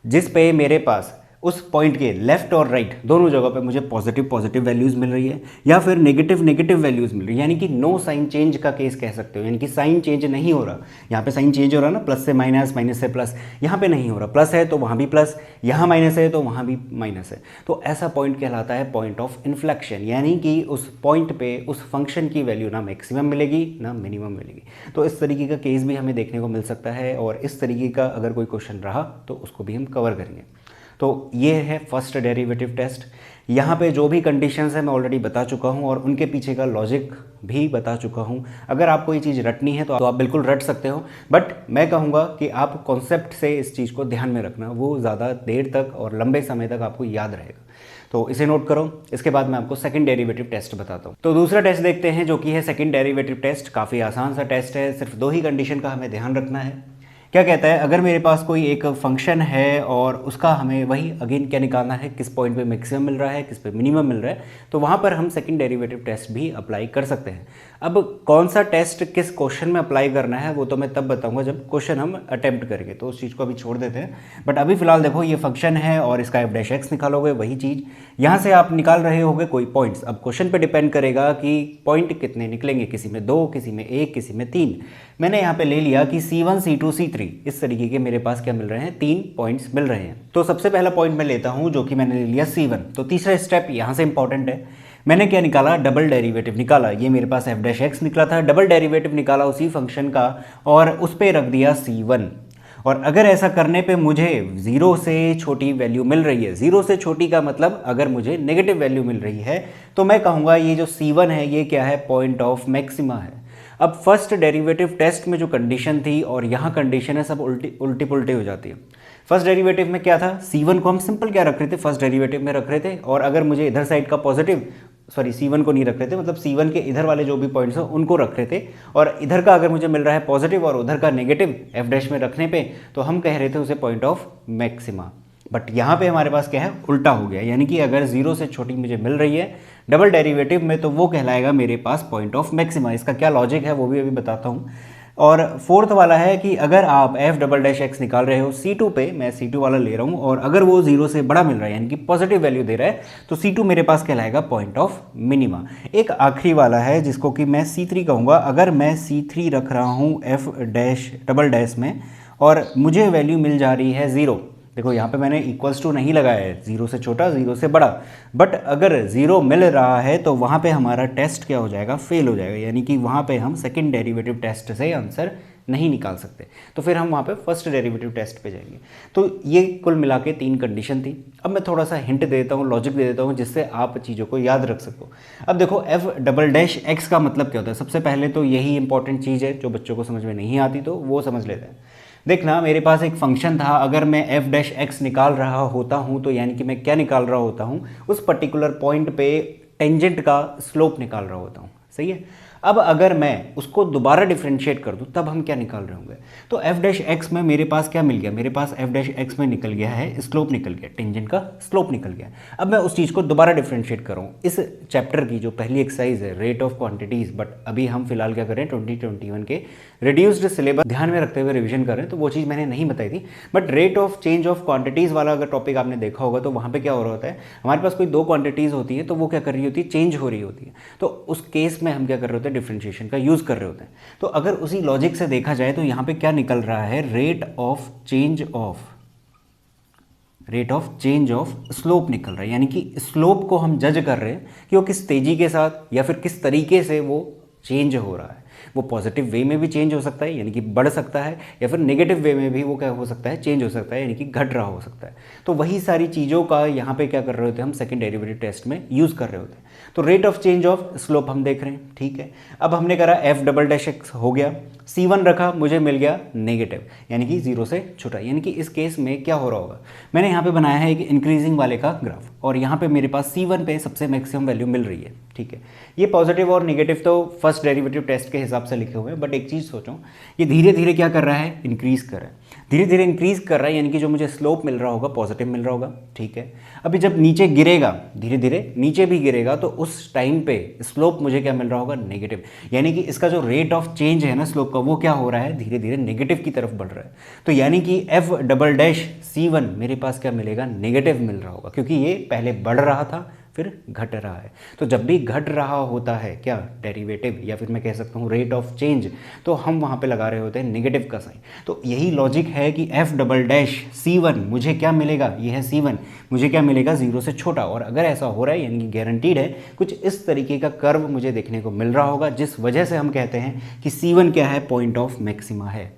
जिस पे मेरे पास उस पॉइंट के लेफ्ट और राइट दोनों जगह पे मुझे पॉजिटिव वैल्यूज़ मिल रही है या फिर नेगेटिव वैल्यूज़ मिल रही है, यानी कि नो साइन चेंज का केस कह सकते हो, यानी कि साइन चेंज नहीं हो रहा। यहाँ पे साइन चेंज हो रहा है ना, प्लस से माइनस, माइनस से प्लस, यहाँ पे नहीं हो रहा। प्लस है तो वहाँ भी प्लस, यहाँ माइनस है तो वहाँ भी माइनस है। तो ऐसा पॉइंट कहलाता है पॉइंट ऑफ इन्फ्लेक्शन, यानी कि उस पॉइंट पे उस फंक्शन की वैल्यू ना मैक्सिमम मिलेगी ना मिनिमम मिलेगी। तो इस तरीके का केस भी हमें देखने को मिल सकता है और इस तरीके का अगर कोई क्वेश्चन रहा तो उसको भी हम कवर करेंगे। तो ये है फर्स्ट डेरिवेटिव टेस्ट। यहाँ पे जो भी कंडीशंस है मैं ऑलरेडी बता चुका हूँ और उनके पीछे का लॉजिक भी बता चुका हूँ। अगर आपको ये चीज़ रटनी है तो आप बिल्कुल रट सकते हो, बट मैं कहूँगा कि आप कॉन्सेप्ट से इस चीज़ को ध्यान में रखना, वो ज़्यादा देर तक और लंबे समय तक आपको याद रहेगा। तो इसे नोट करो। इसके बाद मैं आपको सेकंड डेरिवेटिव टेस्ट बताता हूँ। तो दूसरा टेस्ट देखते हैं जो कि है सेकंड डेरिवेटिव टेस्ट। काफ़ी आसान सा टेस्ट है, सिर्फ 2 ही कंडीशन का हमें ध्यान रखना है। क्या कहता है, अगर मेरे पास कोई एक फंक्शन है और उसका हमें वही अगेन क्या निकालना है, किस पॉइंट पे मैक्सिमम मिल रहा है, किस पे मिनिमम मिल रहा है, तो वहाँ पर हम सेकंड डेरिवेटिव टेस्ट भी अप्लाई कर सकते हैं। अब कौन सा टेस्ट किस क्वेश्चन में अप्लाई करना है वो तो मैं तब बताऊंगा जब क्वेश्चन हम अटेम्प्ट करेंगे, तो उस चीज़ को अभी छोड़ देते हैं। बट अभी फिलहाल देखो ये फंक्शन है और इसका f' निकालोगे, वही चीज़ यहाँ से आप निकाल रहे होगे कोई पॉइंट्स। अब क्वेश्चन पे डिपेंड करेगा कि पॉइंट कितने निकलेंगे, किसी में 2, किसी में 1, किसी में 3। मैंने यहाँ पे ले लिया कि C1, C2, C3 C3, इस तरीके के मेरे पास क्या मिल रहे हैं, 3 पॉइंट्स मिल रहे हैं। तो सबसे पहला पॉइंट मैं लेता हूं जो कि मैंने ले लिया C1। तो तीसरा स्टेप यहां से इंपॉर्टेंट है, मैंने क्या निकाला, डबल डेरिवेटिव निकाला। ये मेरे पास f डैश एक्स निकला था, डबल डेरिवेटिव निकाला उसी फंक्शन का और उस पर रख दिया C1। और अगर ऐसा करने पे मुझे 0 से छोटी वैल्यू मिल रही है, 0 से छोटी का मतलब अगर मुझे नेगेटिव वैल्यू मिल रही है, तो मैं कहूँगा ये जो C1 है ये क्या है, पॉइंट ऑफ मैक्सिमा है। अब फर्स्ट डेरिवेटिव टेस्ट में जो कंडीशन थी और यहाँ कंडीशन है, सब उल्टी पुल्टी हो जाती है। फर्स्ट डेरिवेटिव में क्या था, C1 को हम सिंपल क्या रख रहे थे, फर्स्ट डेरिवेटिव में रख रहे थे, और अगर मुझे इधर साइड का पॉजिटिव, सॉरी C1 को नहीं रख रहे थे, मतलब C1 के इधर वाले जो भी पॉइंट्स हैं उनको रख रहे थे, और इधर का अगर मुझे मिल रहा है पॉजिटिव और उधर का नेगेटिव f डैश में रखने पे, तो हम कह रहे थे उसे पॉइंट ऑफ मैक्सिमा। बट यहाँ पे हमारे पास क्या है, उल्टा हो गया, यानी कि अगर 0 से छोटी मुझे मिल रही है डबल डेरिवेटिव में, तो वो कहलाएगा मेरे पास पॉइंट ऑफ मैक्सिमा। इसका क्या लॉजिक है वो भी अभी बताता हूँ। और फोर्थ वाला है कि अगर आप f डबल डैश एक्स निकाल रहे हो C2 पे, मैं C2 वाला ले रहा हूँ, और अगर वो 0 से बड़ा मिल रहा है यानी कि पॉजिटिव वैल्यू दे रहा है, तो C2 मेरे पास कहलाएगा पॉइंट ऑफ मिनिमा। एक आखिरी वाला है जिसको कि मैं C3 कहूँगा। अगर मैं C3 रख रहा हूँ f डैश डबल डैश में और मुझे वैल्यू मिल जा रही है 0, देखो यहाँ पे मैंने इक्वल्स टू नहीं लगाया है, 0 से छोटा 0 से बड़ा, बट अगर 0 मिल रहा है तो वहाँ पे हमारा टेस्ट क्या हो जाएगा, फेल हो जाएगा, यानी कि वहाँ पे हम सेकंड डेरिवेटिव टेस्ट से आंसर नहीं निकाल सकते, तो फिर हम वहाँ पे फर्स्ट डेरिवेटिव टेस्ट पे जाएंगे। तो ये कुल मिला के 3 कंडीशन थी। अब मैं थोड़ा सा हिंट दे देता हूँ, लॉजिक दे देता हूँ, जिससे आप चीज़ों को याद रख सको। अब देखो f डबल डैश एक्स का मतलब क्या होता है, सबसे पहले तो यही इंपॉर्टेंट चीज़ है जो बच्चों को समझ में नहीं आती, तो वो समझ लेते हैं। देखना, मेरे पास एक फंक्शन था, अगर मैं f डैश एक्स निकाल रहा होता हूँ तो यानी कि मैं क्या निकाल रहा होता हूँ, उस पर्टिकुलर पॉइंट पे टेंजेंट का स्लोप निकाल रहा होता हूँ, सही है। अब अगर मैं उसको दोबारा डिफ्रेंशिएट कर दूं तब हम क्या निकाल रहे होंगे, तो f डैश एक्स में मेरे पास क्या मिल गया, मेरे पास f डैश एक्स में निकल गया है स्लोप, निकल गया टेंजेंट का स्लोप निकल गया। अब मैं उस चीज़ को दोबारा डिफ्रेंशिएट करूँ, इस चैप्टर की जो पहली एक्सरसाइज है रेट ऑफ क्वांटिटीज़, बट अभी हम फिलहाल क्या करें 2021 के रिड्यूस्ड सिलेबस ध्यान में रखते हुए रिविजन कर रहे हैं, तो वो चीज़ मैंने नहीं बताई थी। But rate of change of quantities वाला अगर टॉपिक आपने देखा होगा तो वहाँ पे क्या हो रहा होता है, हमारे पास कोई 2 क्वांटिटीज़ होती है, तो वो क्या कर रही होती है, चेंज हो रही होती है, तो उस केस में हम क्या कर रहे होते हैं, डिफ्रेंशिएशन का यूज़ कर रहे होते हैं। तो अगर उसी लॉजिक से देखा जाए तो यहाँ पे क्या निकल रहा है, rate of change of slope निकल रहा है, यानी कि स्लोप को हम जज कर रहे हैं कि वो किस तेजी के साथ या फिर किस तरीके से वो चेंज हो रहा है। वो पॉजिटिव वे में भी चेंज हो सकता है यानी कि बढ़ सकता है, या फिर नेगेटिव वे में भी वो क्या हो सकता है, चेंज हो सकता है यानी कि घट रहा हो सकता है। तो वही सारी चीज़ों का यहाँ पे क्या कर रहे होते हैं, हम सेकंड डेरिवेटिव टेस्ट में यूज़ कर रहे होते हैं। तो rate of change of slope हम देख रहे हैं, ठीक है। अब हमने करा f डबल डैश एक्स हो गया, C1 रखा, मुझे मिल गया नेगेटिव यानी कि 0 से छोटा, यानी कि इस केस में क्या हो रहा होगा, मैंने यहाँ पे बनाया है एक इंक्रीजिंग वाले का ग्राफ, और यहाँ पे मेरे पास C1 पे सबसे मैक्सिमम वैल्यू मिल रही है, ठीक है। ये पॉजिटिव और नेगेटिव तो फर्स्ट डेरिवेटिव टेस्ट के हिसाब से लिखे हुए हैं, बट एक चीज़ सोचो, ये धीरे धीरे क्या कर रहा है, इंक्रीज कर रहा है, धीरे धीरे इंक्रीज कर रहा है, यानी कि जो मुझे स्लोप मिल रहा होगा पॉजिटिव मिल रहा होगा, ठीक है। अभी जब नीचे गिरेगा, धीरे धीरे नीचे भी गिरेगा, तो उस टाइम पे स्लोप मुझे क्या मिल रहा होगा, नेगेटिव, यानी कि इसका जो रेट ऑफ चेंज है ना स्लोप का, वो क्या हो रहा है, धीरे धीरे नेगेटिव की तरफ बढ़ रहा है। तो यानी कि f डबल डैश C1 मेरे पास क्या मिलेगा, नेगेटिव मिल रहा होगा, क्योंकि ये पहले बढ़ रहा था फिर घट रहा है। तो जब भी घट रहा होता है क्या, डेरिवेटिव, या फिर मैं कह सकता हूँ रेट ऑफ चेंज, तो हम वहाँ पे लगा रहे होते हैं नेगेटिव का साइन। तो यही लॉजिक है कि f डबल डैश C1 मुझे क्या मिलेगा, ये है C1, मुझे क्या मिलेगा, 0 से छोटा। और अगर ऐसा हो रहा है यानी कि गारंटीड है, कुछ इस तरीके का कर्व मुझे देखने को मिल रहा होगा, जिस वजह से हम कहते हैं कि C1 क्या है, पॉइंट ऑफ मैक्सिमा है।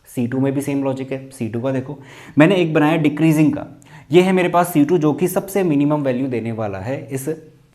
C2 में भी सेम लॉजिक है। C2 का देखो, मैंने एक बनाया डिक्रीजिंग का, ये है मेरे पास C2 जो कि सबसे मिनिमम वैल्यू देने वाला है इस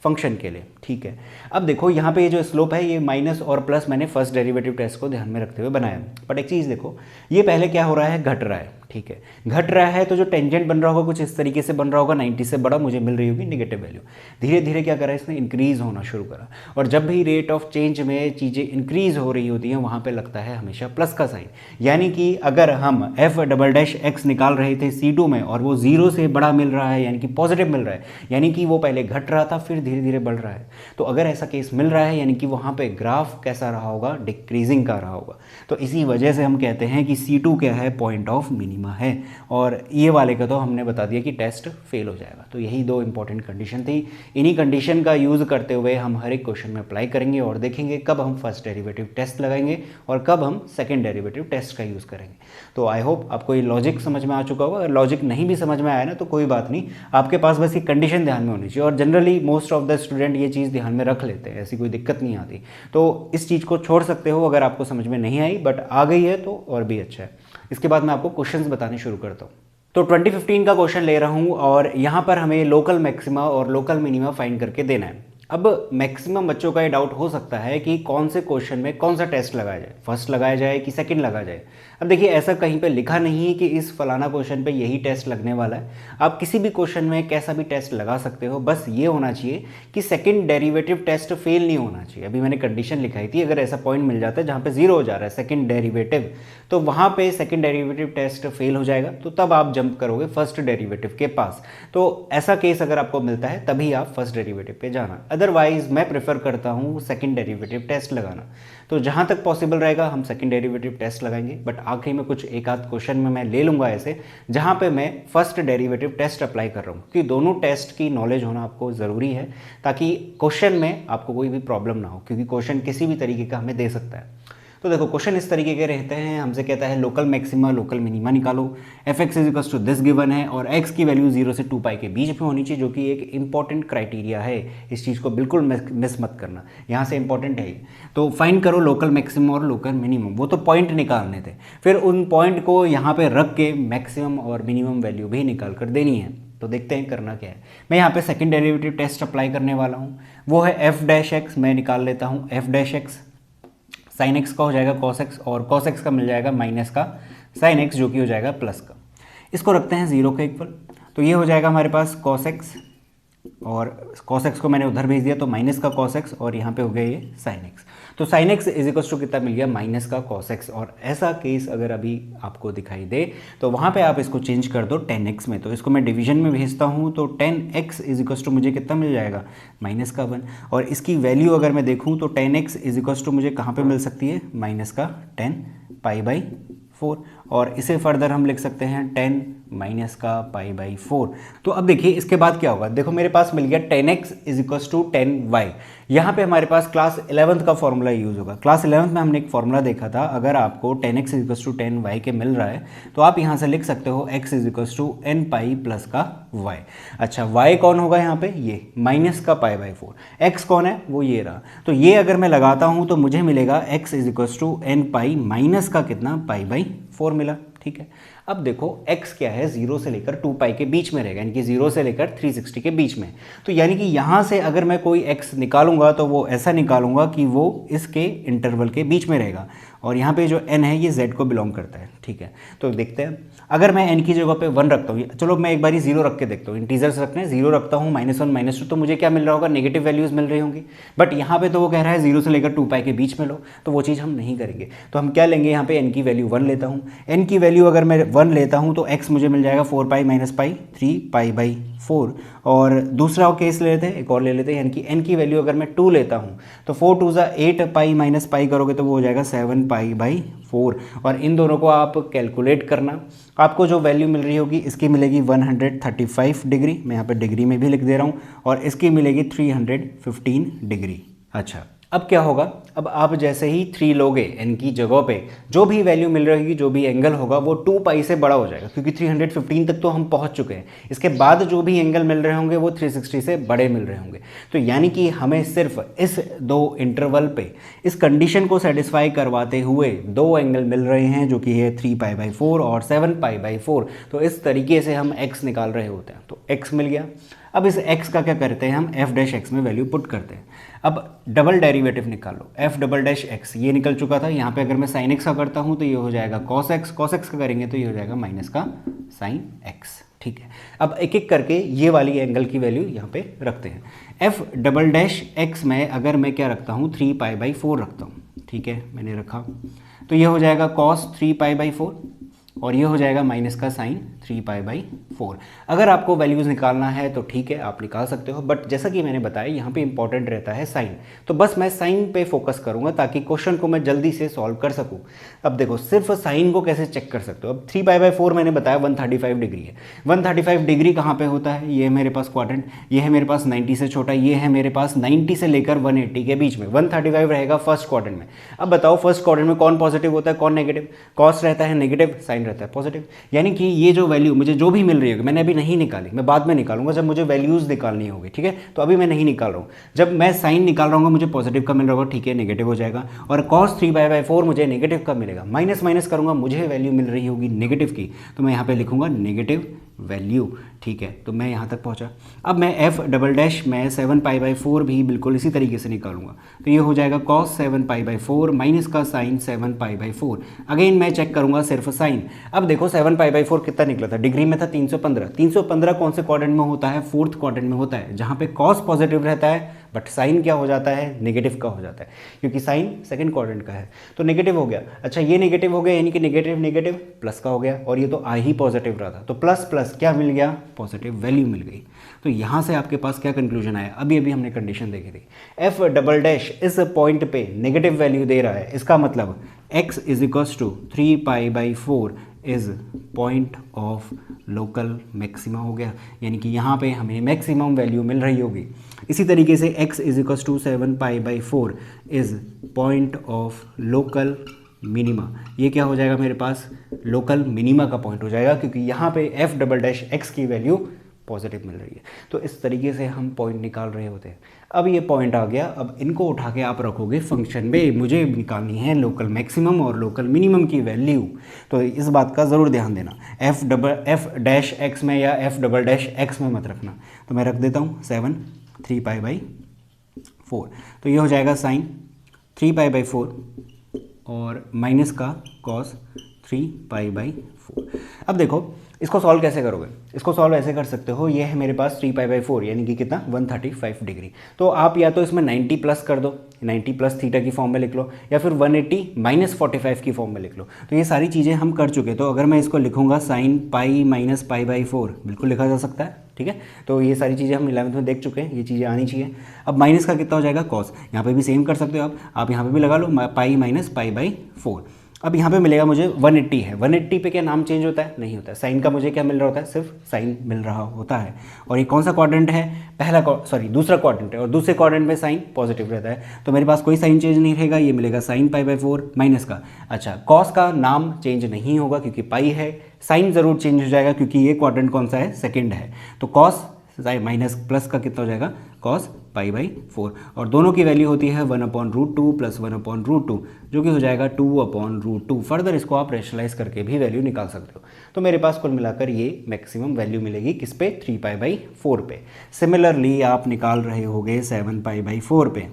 फंक्शन के लिए, ठीक है। अब देखो यहाँ पे ये जो स्लोप है, ये माइनस और प्लस मैंने फर्स्ट डेरिवेटिव टेस्ट को ध्यान में रखते हुए बनाया। बट एक चीज़ देखो, ये पहले क्या हो रहा है, घट रहा है, ठीक है। घट रहा है तो जो टेंजेंट बन रहा होगा कुछ इस तरीके से बन रहा होगा, 90 से बड़ा मुझे मिल रही होगी नेगेटिव वैल्यू। धीरे धीरे क्या करा, इसने इंक्रीज होना शुरू करा, और जब भी रेट ऑफ चेंज में चीज़ें इंक्रीज हो रही होती हैं वहाँ पे लगता है हमेशा प्लस का साइन। यानी कि अगर हम f डबल डैश एक्स निकाल रहे थे C2 में और वो 0 से बड़ा मिल रहा है यानी कि पॉजिटिव मिल रहा है, यानी कि वो पहले घट रहा था फिर धीरे धीरे बढ़ रहा है, तो अगर ऐसा केस मिल रहा है यानी कि वहाँ पे ग्राफ कैसा रहा होगा, डिक्रीजिंग का रहा होगा। तो इसी वजह से हम कहते हैं कि C2 क्या है, पॉइंट ऑफ मिनिमा मिनिमा है, और ये वाले का तो हमने बता दिया कि टेस्ट फेल हो जाएगा। तो यही दो इंपॉर्टेंट कंडीशन थी। इन्हीं कंडीशन का यूज़ करते हुए हम हर एक क्वेश्चन में अप्लाई करेंगे और देखेंगे कब हम फर्स्ट डेरिवेटिव टेस्ट लगाएंगे और कब हम सेकेंड डेरिवेटिव टेस्ट का यूज़ करेंगे। तो आई होप आपको ये लॉजिक समझ में आ चुका होगा। अगर लॉजिक नहीं भी समझ में आया ना तो कोई बात नहीं, आपके पास बस ये कंडीशन ध्यान में होनी चाहिए, और generally most of the student ये चीज़ ध्यान में रख लेते हैं, ऐसी कोई दिक्कत नहीं आती। तो इस चीज़ को छोड़ सकते हो अगर आपको समझ में नहीं आई, बट आ गई है तो और भी अच्छा है। इसके बाद मैं आपको क्वेश्चंस बताने शुरू करता हूँ। तो 2015 का क्वेश्चन ले रहा हूँ और यहाँ पर हमें लोकल मैक्सिमा और लोकल मिनिमा फाइंड करके देना है। अब मैक्सिमम बच्चों का ये डाउट हो सकता है कि कौन से क्वेश्चन में कौन सा टेस्ट लगाया जाए, फर्स्ट लगाया जाए कि सेकंड लगाया जाए। अब देखिए, ऐसा कहीं पे लिखा नहीं है कि इस फलाना क्वेश्चन पे यही टेस्ट लगने वाला है। आप किसी भी क्वेश्चन में कैसा भी टेस्ट लगा सकते हो, बस ये होना चाहिए कि सेकंड डेरिवेटिव टेस्ट फेल नहीं होना चाहिए। अभी मैंने कंडीशन लिखाई थी, अगर ऐसा पॉइंट मिल जाता है जहाँ पे जीरो हो जा रहा है सेकंड डेरिवेटिव, तो वहाँ पे सेकंड डेरिवेटिव टेस्ट फेल हो जाएगा, तो तब आप जंप करोगे फर्स्ट डेरिवेटिव के पास। तो ऐसा केस अगर आपको मिलता है तभी आप फर्स्ट डेरिवेटिव पे जाना, अदरवाइज मैं प्रेफर करता हूँ सेकंड डेरिवेटिव टेस्ट लगाना। तो जहाँ तक पॉसिबल रहेगा हम सेकंड डेरिवेटिव टेस्ट लगाएंगे, बट आखिरी में कुछ एक आध क्वेश्चन में मैं ले लूँगा ऐसे जहाँ पे मैं फर्स्ट डेरिवेटिव टेस्ट अप्लाई कर रहा हूँ, कि दोनों टेस्ट की नॉलेज होना आपको ज़रूरी है ताकि क्वेश्चन में आपको कोई भी प्रॉब्लम ना हो, क्योंकि क्वेश्चन किसी भी तरीके का हमें दे सकता है। तो देखो, क्वेश्चन इस तरीके के रहते हैं, हमसे कहता है लोकल मैक्सिमा लोकल मिनिमा निकालो, F X is equals to this given है, और एक्स की वैल्यू 0 से 2 पाई के बीच में होनी चाहिए, जो कि एक इंपॉर्टेंट क्राइटेरिया है। इस चीज़ को बिल्कुल मिस मत करना, यहाँ से इंपॉर्टेंट है। तो फाइंड करो लोकल मैक्सिमम और लोकल मिनिमम, वो तो पॉइंट निकालने थे, फिर उन पॉइंट को यहाँ पे रख के मैक्सिमम और मिनिमम वैल्यू भी निकाल कर देनी है। तो देखते हैं करना क्या है। मैं यहाँ पे सेकंड डेरिवेटिव टेस्ट अप्लाई करने वाला हूँ, वो है एफ डैश एक्स। मैं निकाल लेता हूँ F dash x, sine x का हो जाएगा कॉस एक्स, और कॉस एक्स का मिल जाएगा माइनस का साइन एक्स, जो कि हो जाएगा प्लस का। इसको रखते हैं 0 के इक्वल, तो ये हो जाएगा हमारे पास कॉस एक्स, और कॉस एक्स को मैंने उधर भेज दिया तो माइनस का कॉस एक्स, और यहाँ पे हो गया ये साइन एक्स। तो sine X is equal to कितना मिल गया, माइनस का कॉस एक्स। और ऐसा केस अगर अभी आपको दिखाई दे तो वहाँ पे आप इसको चेंज कर दो 10x में। तो इसको मैं डिवीजन में भेजता हूँ, तो 10x इज इक्वल टू मुझे कितना मिल जाएगा, माइनस का 1। और इसकी वैल्यू अगर मैं देखूँ तो 10x इज इक्वल टू मुझे कहाँ पर मिल सकती है, माइनस का 10 पाई बाई 4। और इसे फर्दर हम लिख सकते हैं 10 माइनस का पाई बाई 4। तो अब देखिए इसके बाद क्या होगा, देखो मेरे पास मिल गया 10x is equals to 10y। यहाँ पे हमारे पास क्लास 11th का फॉर्मूला यूज़ होगा। क्लास 11th में हमने एक फॉर्मूला देखा था, अगर आपको 10x is equals to 10y के मिल रहा है तो आप यहाँ से लिख सकते हो x is equals to n pi plus का y। अच्छा, y कौन होगा यहाँ पे, ये माइनस का पाई बाई 4। x कौन है, वो ये रहा। तो ये अगर मैं लगाता हूँ तो मुझे मिलेगा x is equals to n pi minus का कितना, पाई बाई 4 मिला। ठीक है, अब देखो x क्या है, 0 से लेकर 2 पाई के बीच में रहेगा, यानी कि 0 से लेकर 360 के बीच में। तो यानी कि यहाँ से अगर मैं कोई x निकालूंगा तो वो ऐसा निकालूंगा कि वो इसके इंटरवल के बीच में रहेगा, और यहाँ पे जो n है ये z को बिलोंग करता है। ठीक है, तो देखते हैं, अगर मैं n की जगह पे 1 रखता हूँ, चलो मैं एक बार 0 रख के देखता हूँ, इंटीजर्स रखते हैं, 0 रखता हूँ, -1 -2, तो मुझे क्या मिल रहा होगा, नेगेटिव वैल्यूज़ मिल रही होंगी। बट यहाँ पे तो वो कह रहा है 0 से लेकर 2 पाई के बीच में लो, तो वो चीज़ हम नहीं करेंगे। तो हम क्या लेंगे, यहाँ पे n की वैल्यू 1 लेता हूँ। n की वैल्यू अगर मैं 1 लेता हूँ तो x मुझे मिल जाएगा 4 pi minus pi 3 pi by 4। और दूसरा केस ले लेते हैं, एक और ले लेते हैं, यानी कि n की वैल्यू अगर मैं 2 लेता हूँ तो 4 2 8 पाई माइनस पाई करोगे तो वो हो जाएगा 7 पाई बाई 4। और इन दोनों को आप कैलकुलेट करना, आपको जो वैल्यू मिल रही होगी इसकी मिलेगी 135 डिग्री, मैं यहाँ पे डिग्री में भी लिख दे रहा हूँ, और इसकी मिलेगी 315 डिग्री। अच्छा, अब क्या होगा, अब आप जैसे ही 3 लोगे n की जगह पे, जो भी वैल्यू मिल रही होगी, जो भी एंगल होगा वो 2 पाई से बड़ा हो जाएगा, क्योंकि 315 तक तो हम पहुंच चुके हैं। इसके बाद जो भी एंगल मिल रहे होंगे वो 360 से बड़े मिल रहे होंगे। तो यानी कि हमें सिर्फ इस 2 इंटरवल पे इस कंडीशन को सेटिस्फाई करवाते हुए 2 एंगल मिल रहे हैं, जो कि है 3 पाई बाई 4 और 7 पाई बाई 4। तो इस तरीके से हम x निकाल रहे होते हैं। तो x मिल गया। अब इस x का क्या करते हैं, हम f डैश x में वैल्यू पुट करते हैं। अब डबल डेरिवेटिव निकालो, f डबल डैश x ये निकल चुका था। यहाँ पे अगर मैं साइन x का करता हूँ तो ये हो जाएगा cos x, cos x का करेंगे तो ये हो जाएगा माइनस का साइन x। ठीक है, अब एक एक करके ये वाली एंगल की वैल्यू यहाँ पे रखते हैं। f डबल डैश x में अगर मैं क्या रखता हूँ, 3 पाई बाई 4 रखता हूँ। ठीक है, मैंने रखा, तो ये हो जाएगा cos 3 पाई बाई 4। और ये हो जाएगा माइनस का साइन 3π/4। अगर आपको वैल्यूज़ निकालना है तो ठीक है, आप निकाल सकते हो, बट जैसा कि मैंने बताया यहाँ पे इंपॉर्टेंट रहता है साइन, तो बस मैं साइन पे फोकस करूँगा ताकि क्वेश्चन को मैं जल्दी से सॉल्व कर सकूँ। अब देखो सिर्फ साइन को कैसे चेक कर सकते हो। अब 3π/4 मैंने बताया 135 डिग्री है। 135 डिग्री कहाँ पर होता है, ये मेरे पास क्वाड्रेंट, ये है मेरे पास 90 से छोटा, ये है मेरे पास 90 से लेकर 180 के बीच में। 135 रहेगा फर्स्ट क्वाड्रेंट में। अब बताओ फर्स्ट क्वाड्रेंट में कौन पॉजिटिव होता है, कौन नेगेटिव? कॉस रहता है नेगेटिव, साइन रहता है पॉजिटिव। यानी कि ये जो वैल्यू मुझे जो भी मिल रही होगी, मैंने अभी नहीं निकाली, मैं बाद में निकालूंगा जब मुझे वैल्यूज निकालनी होगी, ठीक है। तो अभी मैं नहीं निकाल रहा हूँ। जब मैं साइन निकाल रहा हूँ मुझे पॉजिटिव का मिल रहा होगा, ठीक है, नेगेटिव हो जाएगा। और कॉस 3π/4 मुझे नेगेटिव का मिलेगा, माइनस माइनस करूंगा, मुझे वैल्यू मिल रही होगी नेगेटिव की, तो मैं यहाँ पे लिखूंगा नेगेटिव वैल्यू, ठीक है। तो मैं यहाँ तक पहुँचा। अब मैं एफ डबल डैश में 7π/4 भी बिल्कुल इसी तरीके से निकालूंगा, तो ये हो जाएगा कॉस 7π/4 माइनस का साइन 7π/4। अगेन मैं चेक करूंगा सिर्फ साइन। अब देखो 7π/4 कितना निकला था, डिग्री में था 315। 315 कौन से क्वाड्रेंट में होता है, फोर्थ क्वाड्रेंट में होता है, जहाँ पे कॉस पॉजिटिव रहता है बट साइन क्या हो जाता है, नेगेटिव का हो जाता है, क्योंकि साइन सेकंड क्वाड्रेंट का है, तो नेगेटिव हो गया। अच्छा ये नेगेटिव हो गया, यानी कि नेगेटिव नेगेटिव प्लस का हो गया, और ये तो आ ही पॉजिटिव रहा था, तो प्लस प्लस क्या मिल गया, पॉजिटिव वैल्यू मिल गई। तो यहाँ से आपके पास क्या कंक्लूजन आया, अभी अभी हमने कंडीशन देखी थी, एफ डबल डैश इस पॉइंट पे नेगेटिव वैल्यू दे रहा है, इसका मतलब x is equals to 3π/4 is point of local maxima हो गया, यानी कि यहाँ पे हमें मैक्सिमम वैल्यू मिल रही होगी। इसी तरीके से x is equals to 7π/4 is point of local minima, ये क्या हो जाएगा मेरे पास, लोकल मिनिमा का पॉइंट हो जाएगा, क्योंकि यहाँ पे एफ डबल डैश एक्स की वैल्यू पॉजिटिव मिल रही है। तो इस तरीके से हम पॉइंट निकाल रहे होते हैं। अब ये पॉइंट आ गया, अब इनको उठा के आप रखोगे फंक्शन में, मुझे निकालनी है लोकल मैक्सिमम और लोकल मिनिमम की वैल्यू, तो इस बात का ज़रूर ध्यान देना। एफ डैश एक्स में या एफ डबल डैश एक्स में मत रखना, तो मैं रख देता हूँ 7 3π/4, तो ये हो जाएगा साइन 3π/4 और माइनस का कॉस 3π/4। अब देखो इसको सॉल्व कैसे करोगे, इसको सॉल्व ऐसे कर सकते हो, ये है मेरे पास 3π/4 यानी कि कितना 135 डिग्री, तो आप या तो इसमें 90 प्लस कर दो, 90 प्लस थीटा की फॉर्म में लिख लो, या फिर 180 माइनस 45 की फॉर्म में लिख लो। तो ये सारी चीज़ें हम कर चुके, तो अगर मैं इसको लिखूंगा साइन पाई माइनस π/4 बिल्कुल लिखा जा सकता है, ठीक है। तो ये सारी चीज़ें हम 11th में देख चुके हैं, ये चीज़ें आनी चाहिए। अब माइनस का कितना हो जाएगा, कॉस, यहाँ पे भी सेम कर सकते हो आप यहाँ पे भी लगा लो पाई माइनस π/4। अब यहाँ पे मिलेगा मुझे 180 है, 180 पे क्या नाम चेंज होता है, नहीं होता है। साइन का मुझे क्या मिल रहा होता है, सिर्फ साइन मिल रहा होता है। और ये कौन सा क्वाड्रेंट है, दूसरा क्वाड्रेंट है, और दूसरे क्वाड्रेंट में साइन पॉजिटिव रहता है, तो मेरे पास कोई साइन चेंज नहीं रहेगा, ये मिलेगा साइन π/4 माइनस का। अच्छा कॉस का नाम चेंज नहीं होगा क्योंकि पाई है, साइन ज़रूर चेंज हो जाएगा क्योंकि ये क्वाड्रेंट कौन सा है, सेकेंड है, तो कॉस माइनस प्लस का कितना हो जाएगा, कॉस π/4, और दोनों की वैल्यू होती है 1/√2 प्लस 1/√2, जो कि हो जाएगा 2/√2। फर्दर इसको आप रेशनलाइज करके भी वैल्यू निकाल सकते हो। तो मेरे पास कुल मिलाकर ये मैक्सिमम वैल्यू मिलेगी किस पे, 3π/4 पे। सिमिलरली आप निकाल रहे होगे 7π/4 पे,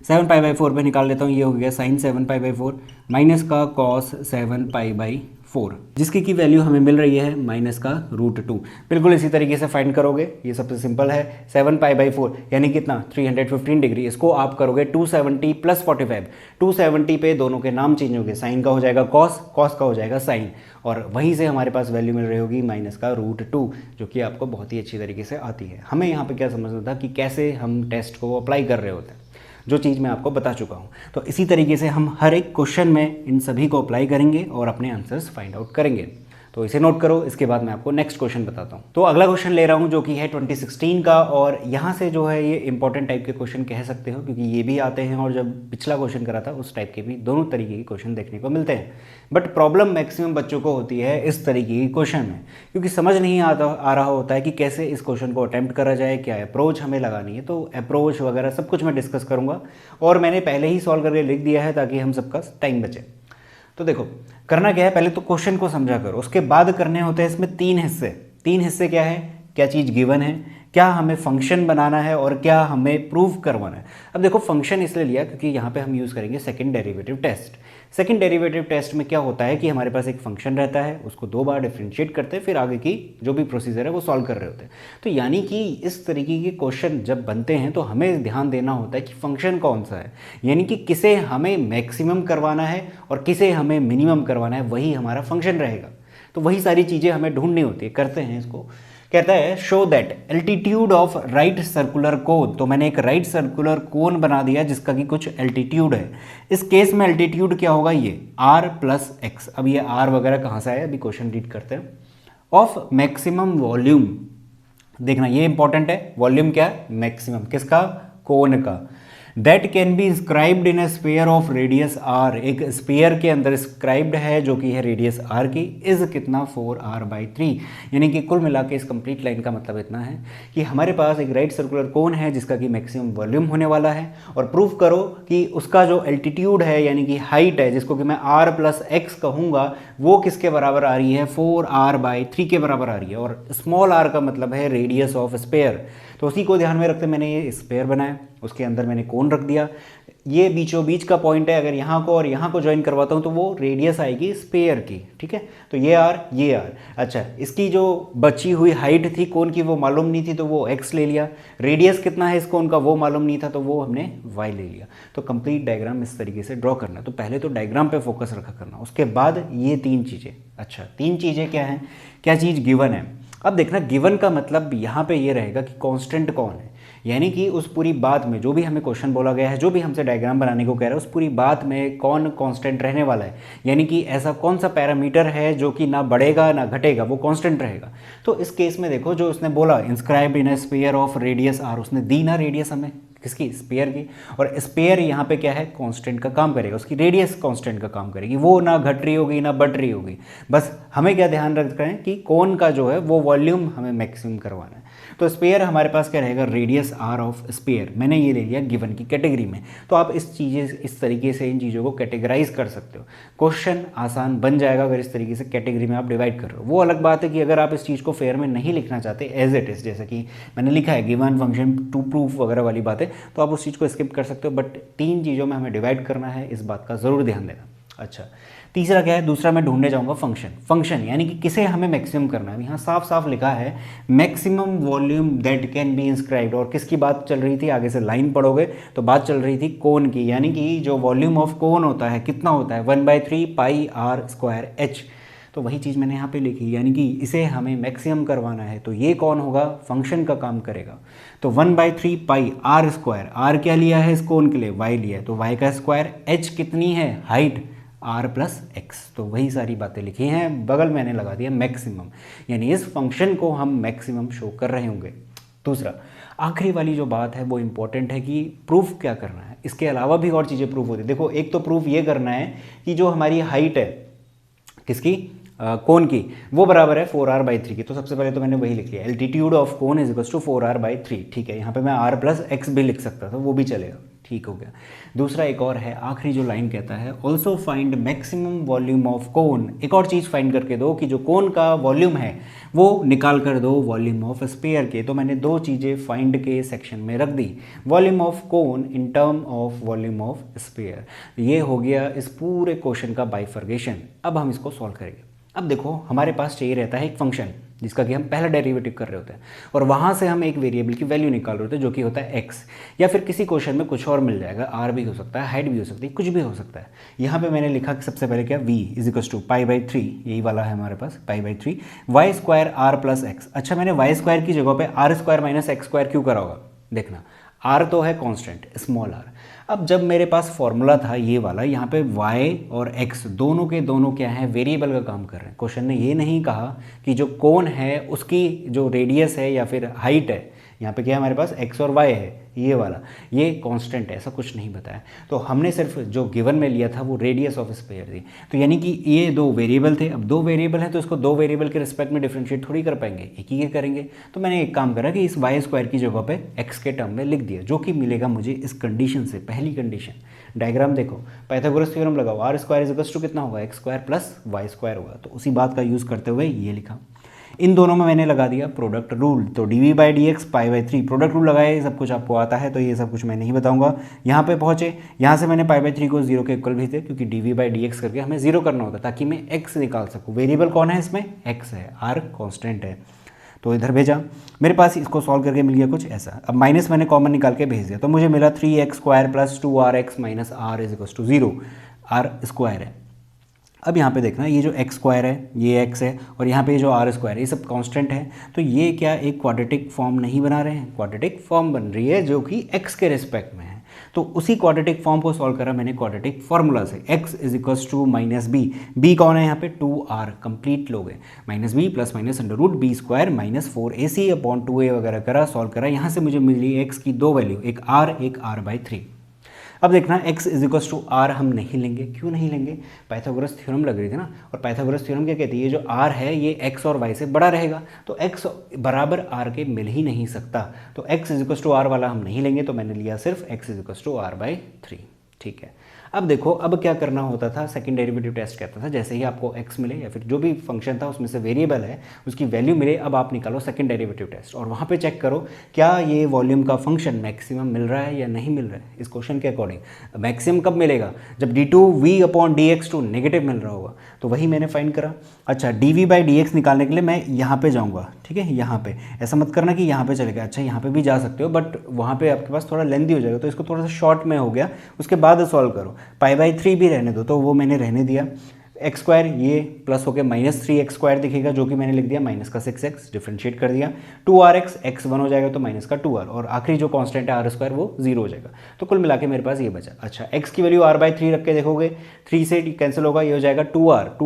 7π/4 पे निकाल लेता हूँ, ये हो गया साइन 7π/4 माइनस का कॉस 7π/4, जिसकी की वैल्यू हमें मिल रही है माइनस का √2। बिल्कुल इसी तरीके से फाइंड करोगे, ये सबसे सिंपल है। 7π/4 यानी कितना 315 डिग्री, इसको आप करोगे 270 प्लस 45, 270 पे दोनों के नाम चेंज हो गए, साइन का हो जाएगा कॉस, कॉस का हो जाएगा साइन, और वहीं से हमारे पास वैल्यू मिल रही होगी माइनस का √2, जो कि आपको बहुत ही अच्छी तरीके से आती है। हमें यहाँ पे क्या समझना था कि कैसे हम टेस्ट को अप्लाई कर रहे होते हैं, जो चीज़ मैं आपको बता चुका हूँ। तो इसी तरीके से हम हर एक क्वेश्चन में इन सभी को अप्लाई करेंगे और अपने आंसर्स फाइंड आउट करेंगे। तो इसे नोट करो, इसके बाद मैं आपको नेक्स्ट क्वेश्चन बताता हूँ। तो अगला क्वेश्चन ले रहा हूँ जो कि है 2016 का, और यहाँ से जो है ये इंपॉर्टेंट टाइप के क्वेश्चन कह सकते हो, क्योंकि ये भी आते हैं और जब पिछला क्वेश्चन करा था उस टाइप के भी दोनों तरीके के क्वेश्चन देखने को मिलते हैं। बट प्रॉब्लम मैक्सिमम बच्चों को होती है इस तरीके की क्वेश्चन में, क्योंकि समझ नहीं आ रहा होता है कि कैसे इस क्वेश्चन को अटैम्प्ट करा जाए, क्या अप्रोच हमें लगानी है। तो अप्रोच वगैरह सब कुछ मैं डिस्कस करूँगा, और मैंने पहले ही सॉल्व करके लिख दिया है ताकि हम सबका टाइम बचे। तो देखो करना क्या है, पहले तो क्वेश्चन को समझा करो, उसके बाद करने होते हैं इसमें 3 हिस्से। 3 हिस्से क्या है, क्या चीज़ गिवन है, क्या हमें फंक्शन बनाना है और क्या हमें प्रूव करवाना है। अब देखो फंक्शन इसलिए लिया क्योंकि यहाँ पे हम यूज़ करेंगे second derivative test. Second derivative test में क्या होता है कि हमारे पास एक फंक्शन रहता है, उसको 2 बार डिफरेंशिएट करते हैं, फिर आगे की जो भी प्रोसीजर है वो सॉल्व कर रहे होते हैं। तो यानी कि इस तरीके के क्वेश्चन जब बनते हैं तो हमें ध्यान देना होता है कि फंक्शन कौन सा है, यानी कि किसे हमें मैक्सिमम करवाना है और किसे हमें मिनिमम करवाना है, वही हमारा फंक्शन रहेगा। तो वही सारी चीज़ें हमें ढूंढनी होती है। करते हैं इसको। कहता है show that altitude of right circular cone. तो मैंने एक राइट सर्कुलर कोन बना दिया जिसका कि कुछ एल्टीट्यूड है। इस केस में एल्टीट्यूड क्या होगा, ये r प्लस एक्स। अब ये r वगैरह कहाँ से आया, अभी क्वेश्चन रीड करते हैं। ऑफ मैक्सिमम वॉल्यूम, देखना ये इंपॉर्टेंट है, वॉल्यूम क्या है, मैक्सिमम किसका, कोन का। That can be inscribed in A sphere of radius r, एक स्पेयर के अंदर इंस्क्राइब्ड है जो कि है रेडियस r की, इज कितना 4r/3। यानी कि कुल मिला के इस कंप्लीट लाइन का मतलब इतना है कि हमारे पास एक राइट सर्कुलर कोन है जिसका कि मैक्सिमम वॉल्यूम होने वाला है, और प्रूव करो कि उसका जो एल्टीट्यूड है यानी कि हाइट है, जिसको कि मैं r प्लस एक्स कहूँगा, वो किसके बराबर आ रही है, 4r/3 के बराबर आ रही है। और स्मॉल r का मतलब है रेडियस ऑफ स्पेयर। तो उसी को ध्यान में रखते मैंने ये स्पेयर बनाया, उसके अंदर मैंने कोन रख दिया। ये बीचों बीच का पॉइंट है, अगर यहाँ को और यहाँ को ज्वाइन करवाता हूँ तो वो रेडियस आएगी स्पेयर की, ठीक है। तो ये आर, ये आर। अच्छा, इसकी जो बची हुई हाइट थी कोन की वो मालूम नहीं थी तो वो x ले लिया। रेडियस कितना है इस कोन का वो मालूम नहीं था तो वो हमने y ले लिया। तो कंप्लीट डायग्राम इस तरीके से ड्रॉ करना। तो पहले तो डायग्राम पे फोकस रखा करना, उसके बाद ये 3 चीज़ें। अच्छा, 3 चीज़ें क्या हैं, क्या चीज़ गिवन है। अब देखना गिवन का मतलब यहाँ पे ये रहेगा कि कांस्टेंट कौन है, यानी कि उस पूरी बात में जो भी हमें क्वेश्चन बोला गया है, जो भी हमसे डायग्राम बनाने को कह रहा है, उस पूरी बात में कौन कांस्टेंट रहने वाला है, यानी कि ऐसा कौन सा पैरामीटर है जो कि ना बढ़ेगा ना घटेगा, वो कांस्टेंट रहेगा। तो इस केस में देखो जो उसने बोला inscribed in A sphere of radius r, उसने दी ना रेडियस हमें किसकी, स्पेयर की। और स्पेयर यहाँ पे क्या है, कांस्टेंट का काम करेगा, उसकी रेडियस कांस्टेंट का काम करेगी, वो ना घट रही होगी ना बढ़ रही होगी। बस हमें क्या ध्यान रखना है कि कोन का जो है वो वॉल्यूम हमें मैक्सिमम करवाना है। तो स्पेयर हमारे पास क्या रहेगा, रेडियस r ऑफ स्पेयर। मैंने ये ले लिया गिवन की कैटेगरी में। तो आप इस तरीके से इन चीज़ों को कैटेगराइज कर सकते हो। क्वेश्चन आसान बन जाएगा अगर इस तरीके से कैटेगरी में आप डिवाइड कर रहे हो। वो अलग बात है कि अगर आप इस चीज़ को फेयर में नहीं लिखना चाहते एज इट इज़, जैसे कि मैंने लिखा है गिवन फंक्शन टू प्रूफ वगैरह वाली बातें, तो आप उस चीज़ को स्किप कर सकते हो। बट 3 चीज़ों में हमें डिवाइड करना है, इस बात का ज़रूर ध्यान देना। अच्छा, तीसरा क्या है, दूसरा मैं ढूंढने जाऊंगा फंक्शन। फंक्शन यानी कि किसे हमें मैक्सिमम करना है। यहाँ साफ साफ लिखा है maximum volume that can be inscribed, और किसकी बात चल रही थी, आगे से लाइन पढ़ोगे तो बात चल रही थी कोन की, यानी कि जो वॉल्यूम ऑफ कोन होता है कितना होता है, 1/3 पाई r स्क्वायर h। तो वही चीज़ मैंने यहाँ पे लिखी, यानी कि इसे हमें मैक्सिमम करवाना है। तो ये कौन होगा, फंक्शन का काम करेगा। तो 1/3 पाई r स्क्वायर, r क्या लिया है इस कोन के लिए, y लिया है, तो y का स्क्वायर, h कितनी है हाइट, r प्लस एक्स। तो वही सारी बातें लिखी हैं, बगल मैंने लगा दिया मैक्सिमम, यानी इस फंक्शन को हम मैक्सिमम शो कर रहे होंगे। दूसरा, आखिरी वाली जो बात है वो इंपॉर्टेंट है कि प्रूफ क्या करना है। इसके अलावा भी और चीज़ें प्रूफ होती है। देखो, एक तो प्रूफ ये करना है कि जो हमारी हाइट है किसकी, कोन की, वो बराबर है 4r/3 की। तो सबसे पहले तो मैंने वही लिख लिया, altitude of cone is equals to 4r/3। ठीक है, यहाँ पे मैं r प्लस एक्स भी लिख सकता था, वो भी चलेगा, ठीक हो गया। दूसरा एक और है, आखिरी जो लाइन कहता है also find maximum volume of कोन। एक और चीज़ फाइंड करके दो कि जो कोन का वॉल्यूम है वो निकाल कर दो वॉल्यूम ऑफ स्पेयर के। तो मैंने 2 चीज़ें फाइंड के सेक्शन में रख दी, volume of cone in term of volume of sphere. ये हो गया इस पूरे क्वेश्चन का बाइफर्गेशन। अब हम इसको सॉल्व करेंगे। अब देखो, हमारे पास चाहिए रहता है एक फंक्शन जिसका कि हम पहला डेरिवेटिव कर रहे होते हैं, और वहाँ से हम एक वेरिएबल की वैल्यू निकाल रहे होते हैं जो कि होता है x, या फिर किसी क्वेश्चन में कुछ और मिल जाएगा, r भी हो सकता है, हाइट भी हो सकती है, कुछ भी हो सकता है। यहाँ पे मैंने लिखा कि सबसे पहले क्या, v इज इक्वल्स टू π/3, यही वाला है हमारे पास π/3 y square r plus x. अच्छा, मैंने y स्क्वायर की जगह पे r square minus x square क्यों करा होगा, देखना r तो है कांस्टेंट स्मॉल r। अब जब मेरे पास फॉर्मूला था ये वाला, यहाँ पे y और x दोनों के दोनों क्या है, वेरिएबल का काम कर रहे हैं। क्वेश्चन ने ये नहीं कहा कि जो कोन है उसकी जो रेडियस है या फिर हाइट है, यहाँ पे क्या है हमारे पास x और y है, ये वाला, ये कांस्टेंट है, ऐसा कुछ नहीं बताया। तो हमने सिर्फ जो गिवन में लिया था वो रेडियस ऑफ स्फीयर थी। तो यानी कि ये 2 वेरिएबल थे। अब 2 वेरिएबल हैं तो इसको 2 वेरिएबल के रिस्पेक्ट में डिफरेंशिएट थोड़ी कर पाएंगे, एक ही के करेंगे। तो मैंने एक काम करा कि इस वाई स्क्वायर की जगह पे x के टर्म में लिख दिया, जो कि मिलेगा मुझे इस कंडीशन से। पहली कंडीशन, डायग्राम देखो, पाइथागोरस थ्योरम लगाओ, r square is equals to कितना होगा, x square plus Y square होगा। तो उसी बात का यूज़ करते हुए ये लिखा। इन दोनों में मैंने लगा दिया प्रोडक्ट रूल, तो dv/dx π/3 प्रोडक्ट रूल लगाया, ये सब कुछ आपको आता है तो ये सब कुछ मैं नहीं बताऊंगा। यहाँ पे पहुँचे, यहाँ से मैंने π/3 को 0 के इक्वल भेजे क्योंकि dv/dx करके हमें 0 करना होता ताकि मैं x निकाल सकूँ। वेरिएबल कौन है इसमें, x है, r कॉन्स्टेंट है, तो इधर भेजा। मेरे पास इसको सॉल्व करके मिल गया कुछ ऐसा। अब माइनस मैंने कॉमन निकाल के भेज दिया तो मुझे मिला 3x² + 2rx - r = 0, r square है। अब यहाँ पे देखना, ये जो x² है ये x है और यहाँ पे ये जो r² है ये सब कांस्टेंट है, तो ये क्या एक क्वाड्रेटिक फॉर्म नहीं बना रहे हैं, क्वाड्रेटिक फॉर्म बन रही है जो कि x के रिस्पेक्ट में है। तो उसी क्वाड्रेटिक फॉर्म को सॉल्व करा मैंने क्वाड्रेटिक फार्मूला से, x = -b, b कौन है यहाँ पे 2r, कंप्लीट लोग हैं, -b + -√b² - 4ac/2a वगैरह करा, सॉल्व करा। यहाँ से मुझे मिली x की दो वैल्यू, एक r/3। अब देखना x = r हम नहीं लेंगे, क्यों नहीं लेंगे, पाइथागोरस थ्योरम लग रही थी ना, और पाइथागोरस थ्योरम क्या कहती है, ये जो r है ये x और y से बड़ा रहेगा, तो x बराबर r के मिल ही नहीं सकता, तो x = r वाला हम नहीं लेंगे, तो मैंने लिया सिर्फ x = r/3। ठीक है, अब देखो अब क्या करना होता था, सेकंड डेरिवेटिव टेस्ट कहता था जैसे ही आपको x मिले या फिर जो भी फंक्शन था उसमें से वेरिएबल है उसकी वैल्यू मिले, अब आप निकालो सेकंड डेरिवेटिव टेस्ट और वहाँ पे चेक करो क्या ये वॉल्यूम का फंक्शन मैक्सिमम मिल रहा है या नहीं मिल रहा है। इस क्वेश्चन के अकॉर्डिंग मैक्सिमम कब मिलेगा, जब d2v/dx2 नेगेटिव मिल रहा होगा, तो वही मैंने फाइंड करा। अच्छा, dv/dx निकालने के लिए मैं यहाँ पे जाऊँगा, ठीक है, यहाँ पे, ऐसा मत करना कि यहाँ पे चलेगा, अच्छा यहाँ पे भी जा सकते हो बट वहाँ पे आपके पास थोड़ा लेंथी हो जाएगा, तो इसको थोड़ा सा शॉर्ट में हो गया, उसके बाद सॉल्व करो। π/3 भी रहने दो, तो वो मैंने रहने दिया। x² ये प्लस होकर -3x² दिखेगा जो कि मैंने लिख दिया -6x, डिफ्रेंशिएट कर दिया। 2rx x 1 हो जाएगा तो -2r, और आखिरी जो कांस्टेंट है r² वो 0 हो जाएगा, तो कुल मिला के मेरे पास ये बचा। अच्छा, x की वैल्यू r/3 रख के देखोगे, 3 से कैंसिल होगा, ये हो जाएगा 2r -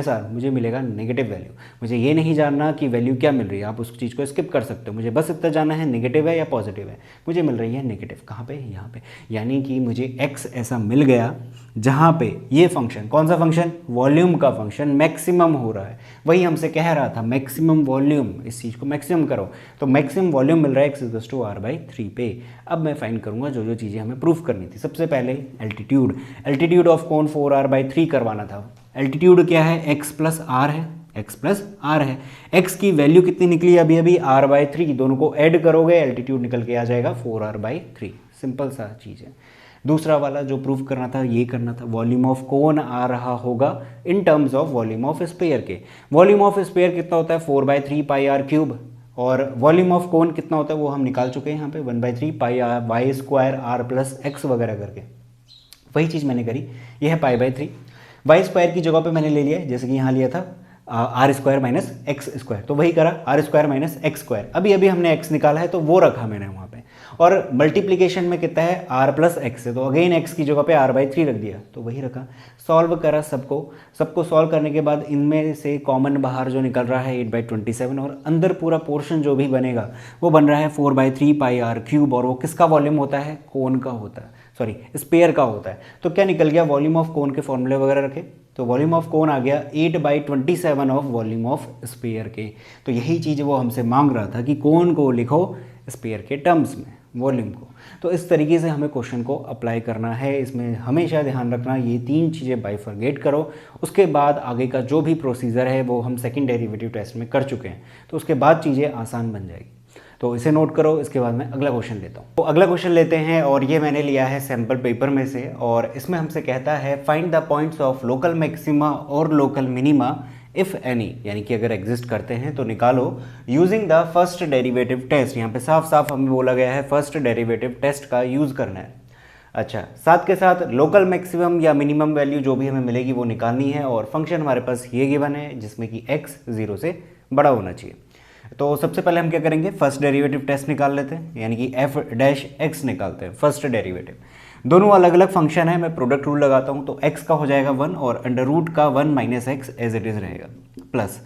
r, मुझे मिलेगा नेगेटिव वैल्यू। मुझे ये नहीं जानना कि वैल्यू क्या मिल रही है, आप उस चीज़ को स्किप कर सकते हो, मुझे बस इतना जानना है नेगेटिव है या पॉजिटिव है। मुझे मिल रही है नेगेटिव, कहाँ पे, यहाँ पे, यानी कि मुझे x ऐसा मिल गया जहाँ पे ये फंक्शन, कौन सा फंक्शन, वॉल्यूम का फंक्शन मैक्सिमम हो रहा है। वही हमसे कह रहा था मैक्सिमम वॉल्यूम, इस चीज़ को मैक्सिमम करो, तो मैक्सिमम वॉल्यूम मिल रहा है x = r/3 पे। अब मैं फाइंड करूँगा जो जो चीज़ें हमें प्रूफ करनी थी। सबसे पहले एल्टीट्यूड ऑफ कोन 4r/3 करवाना था। एल्टीट्यूड क्या है, x + r है, x + r है। x की वैल्यू कितनी निकली अभी अभी, r/3, दोनों को ऐड करोगे एल्टीट्यूड निकल के आ जाएगा 4r/3, सिंपल सा चीज़ है। दूसरा वाला जो प्रूफ करना था ये करना था, वॉल्यूम ऑफ कोन आ रहा होगा in terms of volume of sphere के। वॉल्यूम ऑफ स्फीयर कितना होता है, 4/3 πr3, और वॉल्यूम ऑफ कोन कितना होता है वो हम निकाल चुके हैं यहाँ पे, 1/3 πy² r + x वगैरह करके। वही चीज़ मैंने करी, ये है π/3, y² की जगह पे मैंने ले लिया जैसे कि यहाँ लिया था r² - x², तो वही करा r² - x²। अभी अभी हमने x निकाला है तो वो रखा मैंने वहाँ पे, और मल्टीप्लिकेशन में कितना है r + x है, तो अगेन x की जगह पे r/3 रख दिया, तो वही रखा। सॉल्व करा सबको सॉल्व करने के बाद इनमें से कॉमन बाहर जो निकल रहा है 8/27, और अंदर पूरा पोर्शन जो भी बनेगा वो बन रहा है 4/3 πr3, और वो किसका वॉल्यूम होता है, कोन का होता है, सॉरी स्फीयर का होता है। तो क्या निकल गया, वॉल्यूम ऑफ कोन के फॉर्मूले वगैरह रखे, तो वॉल्यूम ऑफ कोन आ गया 8/27 ऑफ वॉल्यूम ऑफ स्फीयर के। तो यही चीज़ वो हमसे मांग रहा था कि कोन को लिखो स्फीयर के टर्म्स में, वॉल्यूम को। तो इस तरीके से हमें क्वेश्चन को अप्लाई करना है। इसमें हमेशा ध्यान रखना ये तीन चीज़ें बाइफरगेट करो, उसके बाद आगे का जो भी प्रोसीजर है वो हम सेकंड डेरिवेटिव टेस्ट में कर चुके हैं, तो उसके बाद चीज़ें आसान बन जाएगी। तो इसे नोट करो, इसके बाद मैं अगला क्वेश्चन लेता हूँ। तो अगला क्वेश्चन लेते हैं, और ये मैंने लिया है सैम्पल पेपर में से, और इसमें हमसे कहता है find the points of local maxima और लोकल मिनिमा इफ़ एनी, यानी कि अगर एग्जिस्ट करते हैं तो निकालो using the first derivative test. यहाँ पे साफ साफ हमें बोला गया है फर्स्ट डेरिवेटिव टेस्ट का यूज़ करना है। अच्छा, साथ के साथ लोकल मैक्सिमम या मिनिमम वैल्यू जो भी हमें मिलेगी वो निकालनी है, और फंक्शन हमारे पास ये गिवन है जिसमें कि x 0 से बड़ा होना चाहिए। तो सबसे पहले हम क्या करेंगे, फर्स्ट डेरिवेटिव टेस्ट निकाल लेते हैं, यानी कि f'(x) निकालते हैं फर्स्ट डेरिवेटिव। दोनों अलग अलग फंक्शन है, मैं प्रोडक्ट रूल लगाता हूँ, तो x का हो जाएगा 1 और अंडर रूट का 1 - x एज इट इज़ रहेगा, plus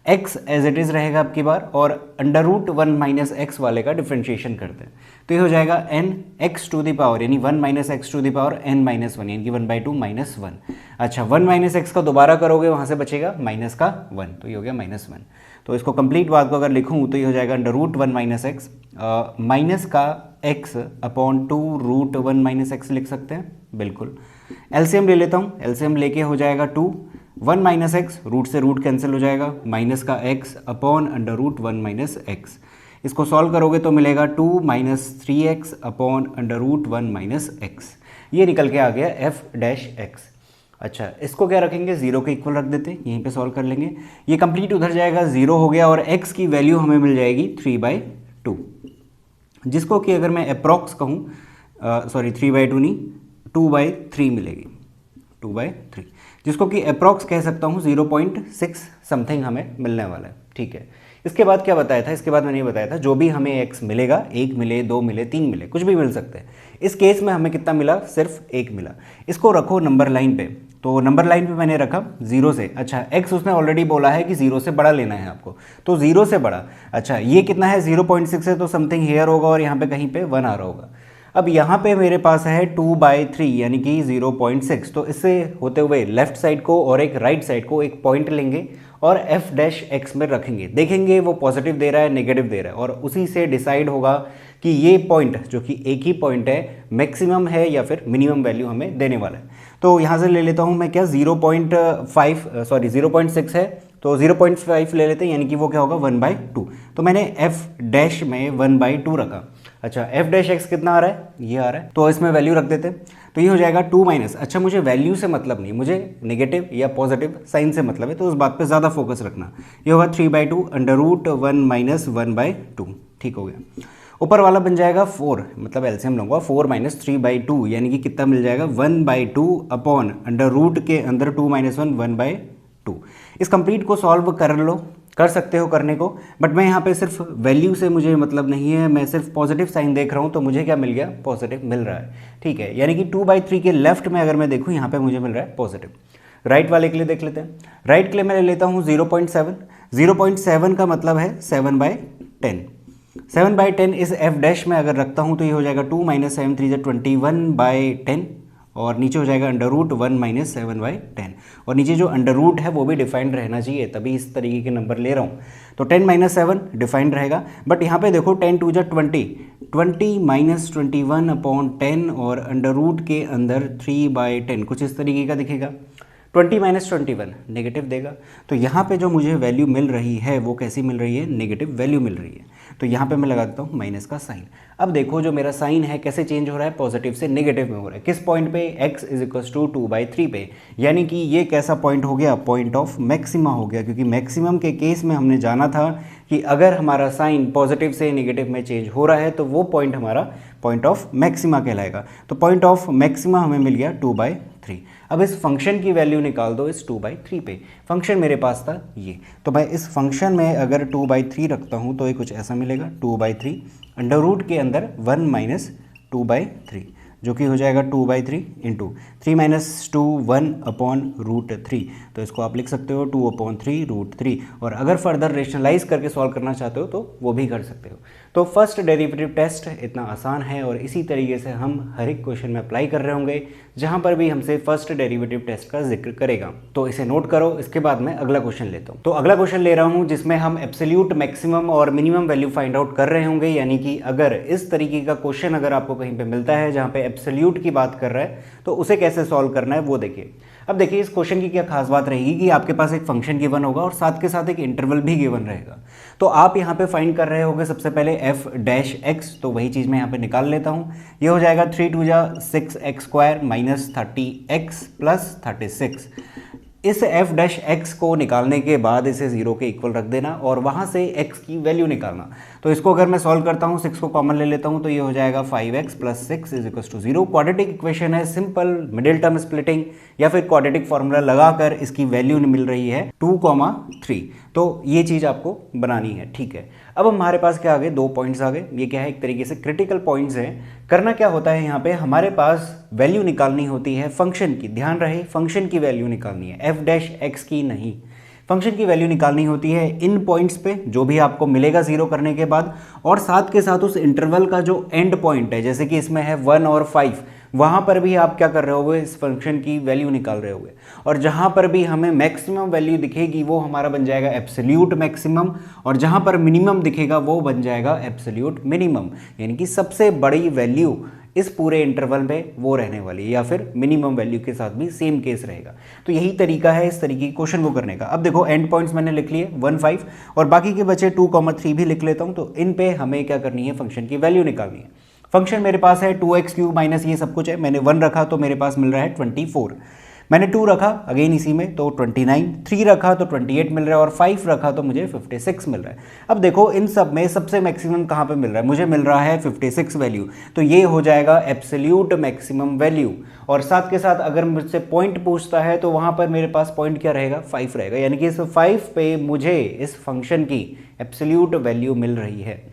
x as it is रहेगा आपकी बार, और अंडर रूट 1 - x वाले का डिफ्रेंशिएशन करते हैं, तो ये हो जाएगा n x to the power, यानी 1 - x to the power n - 1, यानी कि 1/2 - 1। अच्छा, 1 - x का दोबारा करोगे वहाँ से बचेगा माइनस का 1, तो ये हो गया -1। तो इसको कंप्लीट बात को अगर लिखूँ तो ये हो जाएगा अंडर रूट 1 - x माइनस का x अपॉन 2 √1 - x लिख सकते हैं, बिल्कुल। एलसीएम ले लेता हूँ, एलसीएम लेके हो जाएगा 2, 1 माइनस एक्स, रूट से रूट कैंसिल हो जाएगा, माइनस का x upon under root 1 minus X. इसको सॉल्व करोगे तो मिलेगा 2 minus 3x upon under root 1 minus X. ये निकल के आ गया f डैश x। अच्छा, इसको क्या रखेंगे, जीरो के इक्वल रख देते हैं, यहीं पे सॉल्व कर लेंगे। ये कंप्लीट उधर जाएगा, जीरो हो गया और x की वैल्यू हमें मिल जाएगी 3/2, जिसको कि अगर मैं अप्रॉक्स कहूँ, सॉरी 3/2 नहीं, 2/3 मिलेगी, 2/3, जिसको कि अप्रॉक्स कह सकता हूँ 0.6 समथिंग हमें मिलने वाला है। ठीक है, इसके बाद क्या बताया था, इसके बाद मैंने ये बताया था जो भी हमें x मिलेगा, 1 मिले, 2 मिले, 3 मिले, कुछ भी मिल सकते हैं। इस केस में हमें कितना मिला, सिर्फ 1 मिला। इसको रखो नंबर लाइन पे, तो नंबर लाइन पे मैंने रखा 0 से। अच्छा, x उसने ऑलरेडी बोला है कि 0 से बड़ा लेना है आपको, तो 0 से बड़ा। अच्छा, ये कितना है, 0.6 है, तो समथिंग हेयर होगा और यहाँ पे कहीं पे 1 आ रहा होगा। अब यहाँ पे मेरे पास है 2/3 यानी कि 0.6, तो इससे होते हुए लेफ्ट साइड को और एक राइट साइड को एक पॉइंट लेंगे और f डैश x में रखेंगे, देखेंगे वो पॉजिटिव दे रहा है, नेगेटिव दे रहा है, और उसी से डिसाइड होगा कि ये पॉइंट जो कि एक ही पॉइंट है, मैक्सिमम है या फिर मिनिमम वैल्यू हमें देने वाला है। तो यहाँ से ले लेता हूँ मैं क्या, 0.6 है, तो 0.5 ले लेते हैं, यानी कि वो क्या होगा 1/2। तो मैंने f डैश में 1/2 रखा। अच्छा, f डैश x कितना आ रहा है, ये आ रहा है, तो इसमें वैल्यू रख देते हैं, तो ये हो जाएगा 2 माइनस, अच्छा मुझे वैल्यू से मतलब नहीं, मुझे नेगेटिव या पॉजिटिव साइन से मतलब है, तो उस बात पे ज़्यादा फोकस रखना। ये होगा 3/2 अंडर रूट 1 माइनस 1/2। ठीक हो गया, ऊपर वाला बन जाएगा 4, मतलब एलसीएम लूंगा, 4 माइनस 3/2 यानी कि कितना मिल जाएगा 1/2 अपॉन अंडर रूट के अंदर 2 माइनस 1 1/2। इस कंप्लीट को सॉल्व कर लो, कर सकते हो करने को, बट मैं यहाँ पे सिर्फ वैल्यू से मुझे मतलब नहीं है, मैं सिर्फ पॉजिटिव साइन देख रहा हूँ, तो मुझे क्या मिल गया, पॉजिटिव मिल रहा है। ठीक है, यानी कि 2/3 के लेफ्ट में अगर मैं देखूँ, यहाँ पे मुझे मिल रहा है पॉजिटिव। राइट वाले के लिए देख लेते हैं, राइट के लिए मैं ले लेता हूँ 0.7। 0.7 का मतलब है 7/10। 7/10 इस f डैश में अगर रखता हूँ तो ये हो जाएगा 2 माइनस 7 3 21/10, और नीचे हो जाएगा अंडर रूट 1 माइनस 7/10, और नीचे जो अंडर रूट है वो भी डिफाइंड रहना चाहिए, तभी इस तरीके के नंबर ले रहा हूँ। तो 10 माइनस 7 डिफाइंड रहेगा, बट यहाँ पे देखो 10 2 20, 20 माइनस 21/10 और अंडर रूट के अंदर 3/10, कुछ इस तरीके का दिखेगा। 20 माइनस 21 नेगेटिव देगा, तो यहाँ पे जो मुझे वैल्यू मिल रही है वो कैसी मिल रही है, नेगेटिव वैल्यू मिल रही है। तो यहाँ पे मैं लगा देता हूँ माइनस का साइन। अब देखो जो मेरा साइन है कैसे चेंज हो रहा है, पॉजिटिव से नेगेटिव में हो रहा है, किस पॉइंट पे, x इज इक्वल टू 2/3 पे, यानी कि ये कैसा पॉइंट हो गया, पॉइंट ऑफ मैक्सिमा हो गया, क्योंकि मैक्सिमम के केस में हमने जाना था कि अगर हमारा साइन पॉजिटिव से नेगेटिव में चेंज हो रहा है तो वो पॉइंट हमारा पॉइंट ऑफ मैक्सिमा कहलाएगा। तो पॉइंट ऑफ मैक्सिमा हमें मिल गया 2/3। अब इस फंक्शन की वैल्यू निकाल दो इस 2/3 पे, फंक्शन मेरे पास था ये, तो मैं इस फंक्शन में अगर 2/3 रखता हूँ तो ये कुछ ऐसा मिलेगा, 2/3 अंडर रूट के अंदर 1 माइनस 2/3, जो कि हो जाएगा 2/3 इंटू 3 माइनस 2 1 अपॉन रूट 3, तो इसको आप लिख सकते हो 2/3 रूट 3, और अगर फर्दर रेशनलाइज करके सॉल्व करना चाहते हो तो वो भी कर सकते हो। तो फर्स्ट डेरिवेटिव टेस्ट इतना आसान है और इसी तरीके से हम हर एक क्वेश्चन में अप्लाई कर रहे होंगे जहाँ पर भी हमसे फर्स्ट डेरिवेटिव टेस्ट का जिक्र करेगा। तो इसे नोट करो, इसके बाद मैं अगला क्वेश्चन लेता हूँ। तो अगला क्वेश्चन ले रहा हूँ जिसमें हम एब्सोल्यूट मैक्सिमम और मिनिमम वैल्यू फाइंड आउट कर रहे होंगे, यानी कि अगर इस तरीके का क्वेश्चन अगर आपको कहीं पे मिलता है जहाँ पे एब्सोल्यूट की बात कर रहा है तो उसे कैसे सॉल्व करना है वो देखिए। अब देखिए इस क्वेश्चन की क्या खास बात रहेगी कि आपके पास एक फंक्शन गिवन होगा और साथ के साथ एक इंटरवल भी गिवन रहेगा। तो आप यहाँ पे फाइंड कर रहे होंगे सबसे पहले f डैश x, तो वही चीज़ मैं यहाँ पे निकाल लेता हूँ। ये हो जाएगा 3 2 6x² माइनस 30x प्लस 36। इस f डैश x को निकालने के बाद इसे 0 के इक्वल रख देना और वहाँ से x की वैल्यू निकालना। तो इसको अगर मैं सॉल्व करता हूँ, 6 को कॉमन ले लेता हूँ, तो ये हो जाएगा 5x plus 6 is equal to 0। Quadratic equation है, सिंपल मिडिल टर्म स्प्लिटिंग या फिर क्वाड्रेटिक फॉर्मूला लगाकर इसकी वैल्यू मिल रही है 2,3। तो ये चीज़ आपको बनानी है, ठीक है। अब हमारे पास क्या आ गए, 2 पॉइंट्स आ गए। ये क्या है, एक तरीके से क्रिटिकल पॉइंट्स हैं। करना क्या होता है, यहाँ पे हमारे पास वैल्यू निकालनी होती है फंक्शन की, ध्यान रहे फंक्शन की वैल्यू निकालनी है, f डैश x की नहीं। फंक्शन की वैल्यू निकालनी होती है इन पॉइंट्स पे जो भी आपको मिलेगा 0 करने के बाद, और साथ के साथ उस इंटरवल का जो एंड पॉइंट है, जैसे कि इसमें है 1 और 5, वहाँ पर भी आप क्या कर रहे होगे, इस फंक्शन की वैल्यू निकाल रहे होगे। और जहाँ पर भी हमें मैक्सिमम वैल्यू दिखेगी वो हमारा बन जाएगा एब्सोल्यूट मैक्सिमम, और जहाँ पर मिनिमम दिखेगा वो बन जाएगा एब्सोल्यूट मिनिमम, यानी कि सबसे बड़ी वैल्यू इस पूरे इंटरवल में वो रहने वाली है, या फिर मिनिमम वैल्यू के साथ भी सेम केस रहेगा। तो यही तरीका है इस तरीके के क्वेश्चन को करने का। अब देखो एंड पॉइंट्स मैंने लिख लिए 1 5 और बाकी के बचे 2, 3 भी लिख लेता हूँ। तो इन पे हमें क्या करनी है, फंक्शन की वैल्यू निकालनी है। फंक्शन मेरे पास है 2x³ माइनस ये सब कुछ है, मैंने 1 रखा तो मेरे पास मिल रहा है 24, मैंने 2 रखा अगेन इसी में तो 29, 3 रखा तो 28 मिल रहा है और 5 रखा तो मुझे 56 मिल रहा है। अब देखो इन सब में सबसे मैक्सिमम कहाँ पे मिल रहा है, मुझे मिल रहा है 56 वैल्यू, तो ये हो जाएगा एब्सोल्यूट मैक्सिमम वैल्यू। और साथ के साथ अगर मुझसे पॉइंट पूछता है तो वहाँ पर मेरे पास पॉइंट क्या रहेगा, 5 रहेगा, यानी कि इस 5 पे मुझे इस फंक्शन की एब्सोल्यूट वैल्यू मिल रही है।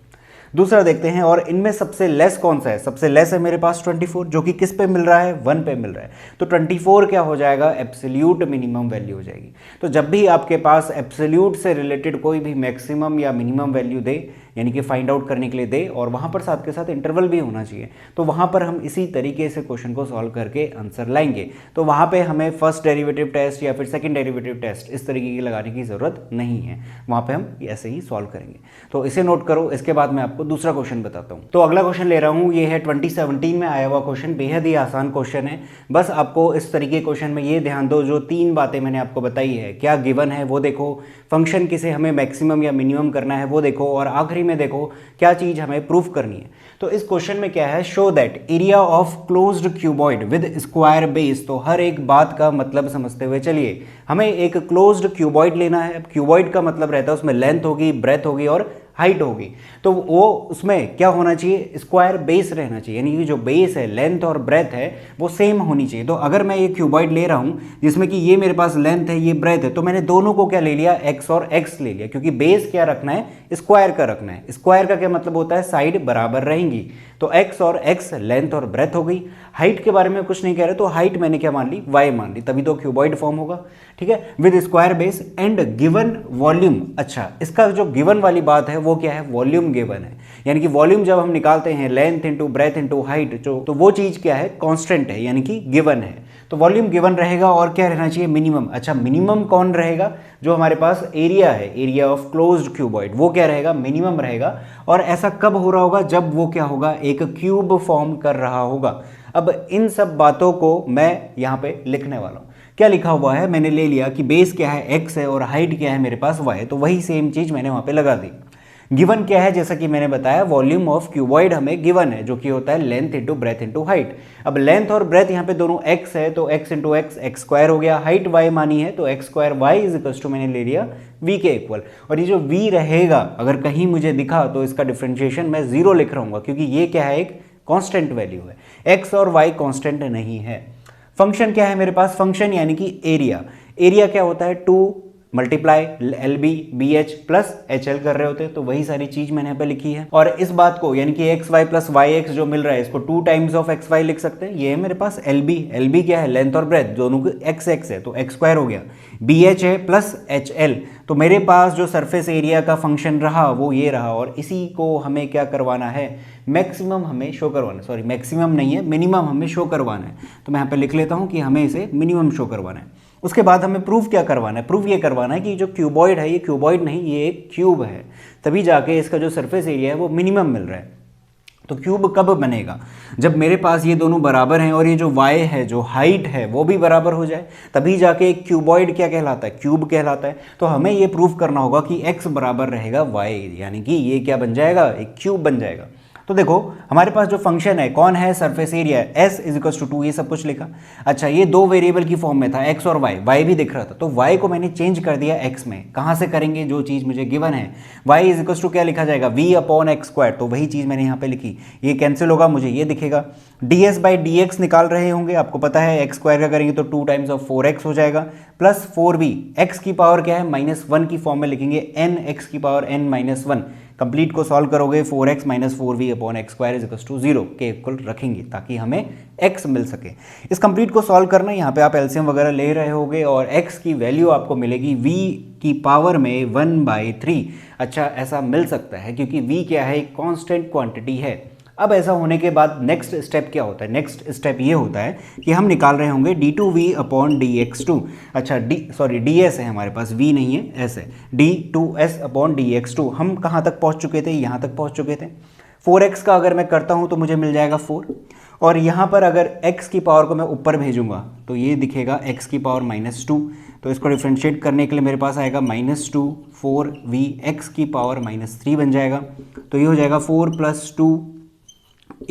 दूसरा देखते हैं, और इनमें सबसे लेस कौन सा है, सबसे लेस है मेरे पास 24, जो कि किस पे मिल रहा है, 1 पे मिल रहा है। तो 24 क्या हो जाएगा, एब्सोल्यूट मिनिमम वैल्यू हो जाएगी। तो जब भी आपके पास एब्सोल्यूट से रिलेटेड कोई भी मैक्सिमम या मिनिमम वैल्यू दे, यानी कि फाइंड आउट करने के लिए दे, और वहाँ पर साथ के साथ इंटरवल भी होना चाहिए, तो वहाँ पर हम इसी तरीके से क्वेश्चन को सॉल्व करके आंसर लाएंगे। तो वहाँ पे हमें फर्स्ट डेरिवेटिव टेस्ट या फिर सेकंड डेरिवेटिव टेस्ट इस तरीके की लगाने की ज़रूरत नहीं है, वहाँ पे हम ऐसे ही सॉल्व करेंगे। तो इसे नोट करो, इसके बाद मैं आपको दूसरा क्वेश्चन बताता हूँ। तो अगला क्वेश्चन ले रहा हूँ, ये है 2017 में आया हुआ क्वेश्चन, बेहद ही आसान क्वेश्चन है। बस आपको इस तरीके क्वेश्चन में ये ध्यान दो, जो 3 बातें मैंने आपको बताई है, क्या गिवन है वो देखो, फंक्शन किसे हमें मैक्सिमम या मिनिमम करना है वो देखो, और आखिरी में देखो क्या चीज हमें प्रूफ करनी है। तो इस क्वेश्चन में क्या है, show that area of closed cuboid with square base. तो हर एक बात का मतलब समझते हुए चलिए, हमें एक क्लोज्ड क्यूबॉइड लेना है। क्यूबॉइड का मतलब रहता है उसमें लेंथ होगी, ब्रेथ होगी और हाइट होगी, तो वो उसमें क्या होना चाहिए, स्क्वायर बेस रहना चाहिए, यानी कि जो बेस है, लेंथ और ब्रेथ है, वो सेम होनी चाहिए। तो अगर मैं ये क्यूबॉइड ले रहा हूँ जिसमें कि ये मेरे पास लेंथ है, ये ब्रेथ है, तो मैंने दोनों को क्या ले लिया, एक्स और एक्स ले लिया, क्योंकि बेस क्या रखना है, स्क्वायर का रखना है। स्क्वायर का क्या मतलब होता है, साइड बराबर रहेंगी। तो एक्स और एक्स लेंथ और ब्रेथ हो गई। हाइट के बारे में कुछ नहीं कह रहे, तो हाइट मैंने क्या मान ली, वाई मान ली, तभी तो क्यूबॉइड फॉर्म होगा। ठीक है, with square base and given volume. अच्छा, इसका जो गिवन वाली बात है वो क्या है, वॉल्यूम गिवन है, यानी कि वॉल्यूम जब हम निकालते हैं length into breadth into height, तो वो चीज क्या है, कांस्टेंट है, यानी कि गिवन है। तो वॉल्यूम गिवन रहेगा और क्या रहना चाहिए, मिनिमम। अच्छा, मिनिमम कौन रहेगा, जो हमारे पास एरिया है, एरिया ऑफ क्लोज्ड क्यूबॉइड, वो क्या रहेगा, मिनिमम रहेगा। और ऐसा कब हो रहा होगा, जब वो क्या होगा, एक क्यूब फॉर्म कर रहा होगा। अब इन सब बातों को मैं यहाँ पे लिखने वाला हूँ। क्या लिखा हुआ है, मैंने ले लिया कि बेस क्या है, एक्स है, और हाइट क्या है मेरे पास, वाई है, तो वही सेम चीज मैंने वहां पे लगा दी। गिवन क्या है, जैसा कि मैंने बताया, वॉल्यूम ऑफ क्यूबॉइड हमें गिवन है, जो कि होता है length into breadth into height. अब लेंथ और ब्रेथ यहाँ पे दोनों एक्स है, तो X into X, X square हो गया। हाइट वाई मानी है, तो X square Y is equal to मैंने ले लिया वी के इक्वल। और ये जो वी रहेगा, अगर कहीं मुझे दिखा तो इसका डिफरेंशिएशन मैं 0 लिख रहा हूँ, क्योंकि ये क्या है, एक कांस्टेंट वैल्यू है। एक्स और वाई कांस्टेंट नहीं है। फंक्शन क्या है मेरे पास, फंक्शन यानी कि एरिया। एरिया क्या होता है, 2 multiply L B B H plus H L कर रहे होते हैं, तो वही सारी चीज मैंने यहाँ पे लिखी है। और इस बात को, यानी कि X Y plus Y X जो मिल रहा है, इसको 2 टाइम्स ऑफ एक्स वाई लिख सकते हैं। ये है मेरे पास एल बी। एल बी क्या है, लेंथ और ब्रेथ, दोनों को एक्स एक्स है, तो एक्स स्क्वायर हो गया। बी एच है प्लस एच एल, तो मेरे पास जो सरफेस एरिया का फंक्शन रहा वो ये रहा। और इसी को हमें क्या करवाना है, मैक्सिमम हमें शो करवाना है, सॉरी मैक्सिमम नहीं है, मिनिमम हमें शो करवाना है। तो मैं यहाँ पे लिख लेता हूँ कि हमें इसे मिनिमम शो करवाना है। उसके बाद हमें प्रूफ क्या करवाना है, प्रूफ ये करवाना है कि जो क्यूबॉइड है, ये क्यूबॉइड नहीं, ये एक क्यूब है, तभी जाके इसका जो सरफेस एरिया है वो मिनिमम मिल रहा है। तो क्यूब कब बनेगा, जब मेरे पास ये दोनों बराबर हैं और ये जो y है, जो हाइट है, वो भी बराबर हो जाए, तभी जाके एक क्यूबॉइड क्या कहलाता है, क्यूब कहलाता है। तो हमें ये प्रूफ करना होगा कि x बराबर रहेगा y, यानी कि ये क्या बन जाएगा, एक क्यूब बन जाएगा। तो देखो हमारे पास जो फंक्शन है, कौन है, सरफेस एरिया है, s इज इक्वल टू 2, ये सब कुछ लिखा। अच्छा, ये 2 वेरिएबल की फॉर्म में था, x और y भी दिख रहा था, तो y को मैंने चेंज कर दिया x में। कहाँ से करेंगे, जो चीज़ मुझे गिवन है, y इज इक्वल टू क्या लिखा जाएगा, v अपॉन एक्स स्क्वायर, तो वही चीज़ मैंने यहाँ पे लिखी। ये कैंसिल होगा, मुझे ये दिखेगा। ds बाई dx निकाल रहे होंगे, आपको पता है एक्स स्क्वायर का करेंगे तो 2 टाइम्स ऑफ 4x हो जाएगा, प्लस 4b, x की पावर क्या है, -1 की फॉर्म में लिखेंगे, n x की पावर n-1। कंप्लीट को सॉल्व करोगे, 4x minus 4v upon X square is equal to 0 के इक्वल रखेंगे, ताकि हमें x मिल सके। इस कंप्लीट को सॉल्व करना, यहाँ पे आप एलसीएम वगैरह ले रहे होगे, और x की वैल्यू आपको मिलेगी v की पावर में 1/3। अच्छा, ऐसा मिल सकता है क्योंकि v क्या है, एक कांस्टेंट क्वांटिटी है। अब ऐसा होने के बाद नेक्स्ट स्टेप क्या होता है, नेक्स्ट स्टेप ये होता है कि हम निकाल रहे होंगे d2v अपॉन dx2। अच्छा, ds है हमारे पास, v नहीं है, s है, d2s अपॉन dx2। हम कहाँ तक पहुँच चुके थे, यहाँ तक पहुँच चुके थे। 4x का अगर मैं करता हूँ तो मुझे मिल जाएगा 4, और यहाँ पर अगर x की पावर को मैं ऊपर भेजूंगा तो ये दिखेगा x की पावर -2, तो इसको डिफ्रेंशिएट करने के लिए मेरे पास आएगा -2 4v x की पावर -3 बन जाएगा। तो ये हो जाएगा 4 + 2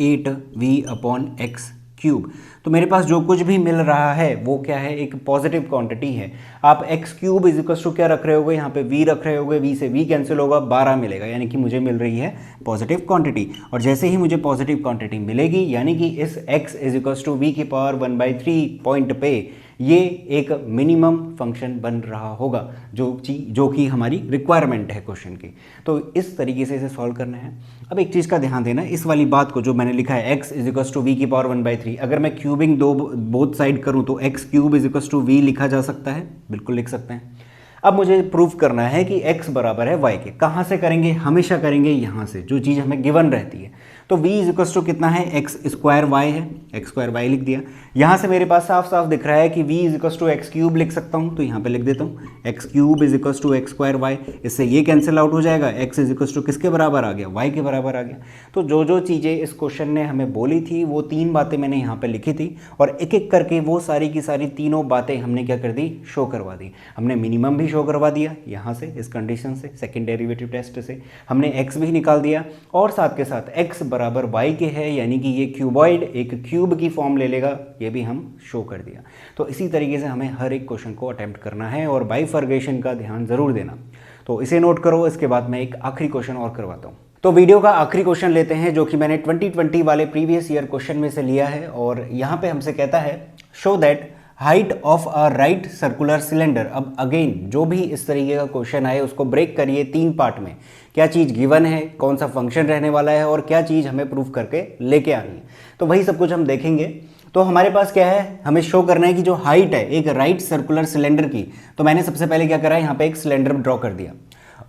8v/x क्यूब। तो मेरे पास जो कुछ भी मिल रहा है वो क्या है, एक पॉजिटिव क्वांटिटी है। आप x क्यूब = क्या रख रहे होगे, यहाँ पे v रख रहे होगे, v से v कैंसिल होगा, 12 मिलेगा, यानी कि मुझे मिल रही है पॉजिटिव क्वांटिटी। और जैसे ही मुझे पॉजिटिव क्वांटिटी मिलेगी, यानी कि इस x = v⁻⁴ पॉइंट पे ये एक मिनिमम फंक्शन बन रहा होगा, जो कि हमारी रिक्वायरमेंट है क्वेश्चन की। तो इस तरीके से इसे सॉल्व करना है। अब एक चीज़ का ध्यान देना, इस वाली बात को जो मैंने लिखा है x = v⁻⁴, अगर मैं क्यूबिंग बोथ साइड करूं तो x³ v लिखा जा सकता है, बिल्कुल लिख सकते हैं। अब मुझे प्रूव करना है कि x बराबर है y के। कहाँ से करेंगे, हमेशा करेंगे यहाँ से, जो चीज़ हमें गिवन रहती है। तो v = कितना है, x² y है, x² y लिख दिया। यहाँ से मेरे पास साफ साफ दिख रहा है कि v = x³ लिख सकता हूँ, तो यहाँ पे लिख देता हूँ x³ = x² y। इससे ये कैंसिल आउट हो जाएगा, x = किसके बराबर आ गया, y के बराबर आ गया। तो जो चीज़ें इस क्वेश्चन ने हमें बोली थी वो 3 बातें मैंने यहाँ पे लिखी थी, और एक एक करके वो सारी की सारी तीनों बातें हमने क्या कर दी, शो करवा दी। हमने मिनिमम भी शो करवा दिया यहाँ से, इस कंडीशन से, सेकेंड डेरिवेटिव टेस्ट से हमने x भी निकाल दिया, और साथ के साथ x बराबर y के है, यानी कि ये क्यूबॉइड एक क्यूब की फॉर्म ले लेगा, ये भी हम शो कर दिया। तो इसी तरीके से हमें हर एक क्वेश्चन को अटेम्प्ट करना है, और बाइफर्गेशन का ध्यान ज़रूर देना। तो इसे नोट करो, इसके बाद मैं एक आखिरी क्वेश्चन और करवाता हूँ। तो वीडियो का आखिरी क्वेश्चन लेते हैं, जो कि मैंने 2020 वाले प्रीवियस ईयर क्वेश्चन में से लिया है, और यहाँ पे हमसे कहता है show that height of a right circular cylinder. अब अगेन जो भी इस तरीके का क्वेश्चन आए उसको ब्रेक करिए 3 पार्ट में। क्या चीज़ गिवन है, कौन सा फंक्शन रहने वाला है, और क्या चीज़ हमें प्रूफ करके लेके आनी है, तो वही सब कुछ हम देखेंगे। तो हमारे पास क्या है, हमें शो करना है कि जो हाइट है एक राइट सर्कुलर सिलेंडर की। तो मैंने सबसे पहले क्या करा है, यहाँ पे एक सिलेंडर ड्रॉ कर दिया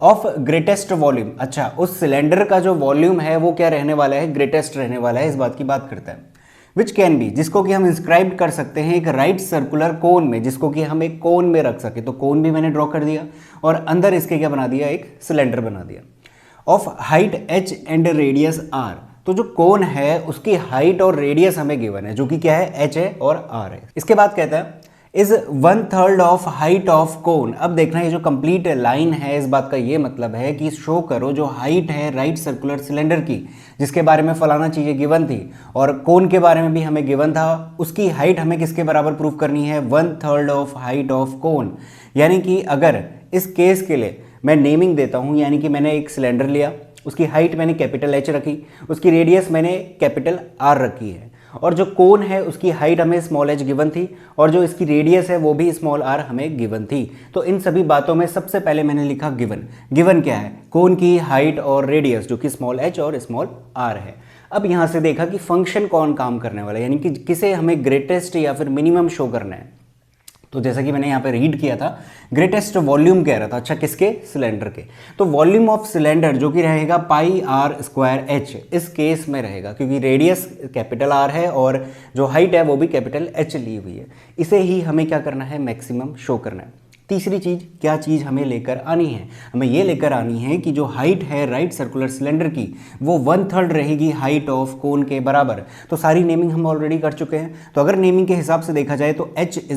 ऑफ ग्रेटेस्ट वॉल्यूम। अच्छा, उस सिलेंडर का जो वॉल्यूम है वो क्या रहने वाला है, ग्रेटेस्ट रहने वाला है, इस बात की बात करता है। विच कैन बी, जिसको कि हम इंस्क्राइब कर सकते हैं एक राइट सर्कुलर कोन में, जिसको कि हम एक कोन में रख सके। तो कोन भी मैंने ड्रॉ कर दिया, और अंदर इसके क्या बना दिया, एक सिलेंडर बना दिया of height h and radius r। तो जो कोन है उसकी हाइट और रेडियस हमें गिवन है, जो कि क्या है, h है और r है। इसके बाद कहता है is 1/3 of height of cone. अब देखना, ये जो कंप्लीट लाइन है इस बात का ये मतलब है कि शो करो जो हाइट है राइट सर्कुलर सिलेंडर की, जिसके बारे में फलाना चीज़ें गिवन थी, और कोन के बारे में भी हमें गिवन था, उसकी हाइट हमें किसके बराबर प्रूफ करनी है, 1/3 ऑफ हाइट ऑफ कोन। यानी कि अगर इस केस के लिए मैं नेमिंग देता हूँ, यानी कि मैंने एक सिलेंडर लिया, उसकी हाइट मैंने कैपिटल H रखी, उसकी रेडियस मैंने कैपिटल R रखी है, और जो कोन है उसकी हाइट हमें स्मॉल h गिवन थी, और जो इसकी रेडियस है वो भी स्मॉल r हमें गिवन थी। तो इन सभी बातों में सबसे पहले मैंने लिखा गिवन क्या है, कोन की हाइट और रेडियस, जो कि स्मॉल h और स्मॉल r है। अब यहाँ से देखा कि फंक्शन कौन काम करने वाला है, यानी कि किसे हमें ग्रेटेस्ट या फिर मिनिमम शो करना है। तो जैसा कि मैंने यहाँ पे रीड किया था, ग्रेटेस्ट वॉल्यूम कह रहा था। अच्छा, किसके, सिलेंडर के। तो वॉल्यूम ऑफ सिलेंडर जो कि रहेगा πr²h, इस केस में रहेगा, क्योंकि रेडियस कैपिटल R है और जो हाइट है वो भी कैपिटल H ली हुई है। इसे ही हमें क्या करना है, मैक्सिमम शो करना है। तीसरी चीज़, क्या चीज़ हमें लेकर आनी है, हमें ये लेकर आनी है कि जो हाइट है राइट सर्कुलर सिलेंडर की वो 1/3 रहेगी हाइट ऑफ कोन के बराबर। तो सारी नेमिंग हम ऑलरेडी कर चुके हैं, तो अगर नेमिंग के हिसाब से देखा जाए तो h =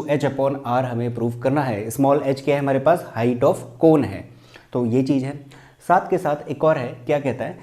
h/r हमें प्रूव करना है। स्मॉल h क्या है हमारे पास, हाइट ऑफ कोन है, तो ये चीज़ है। साथ के साथ एक और है, क्या कहता है,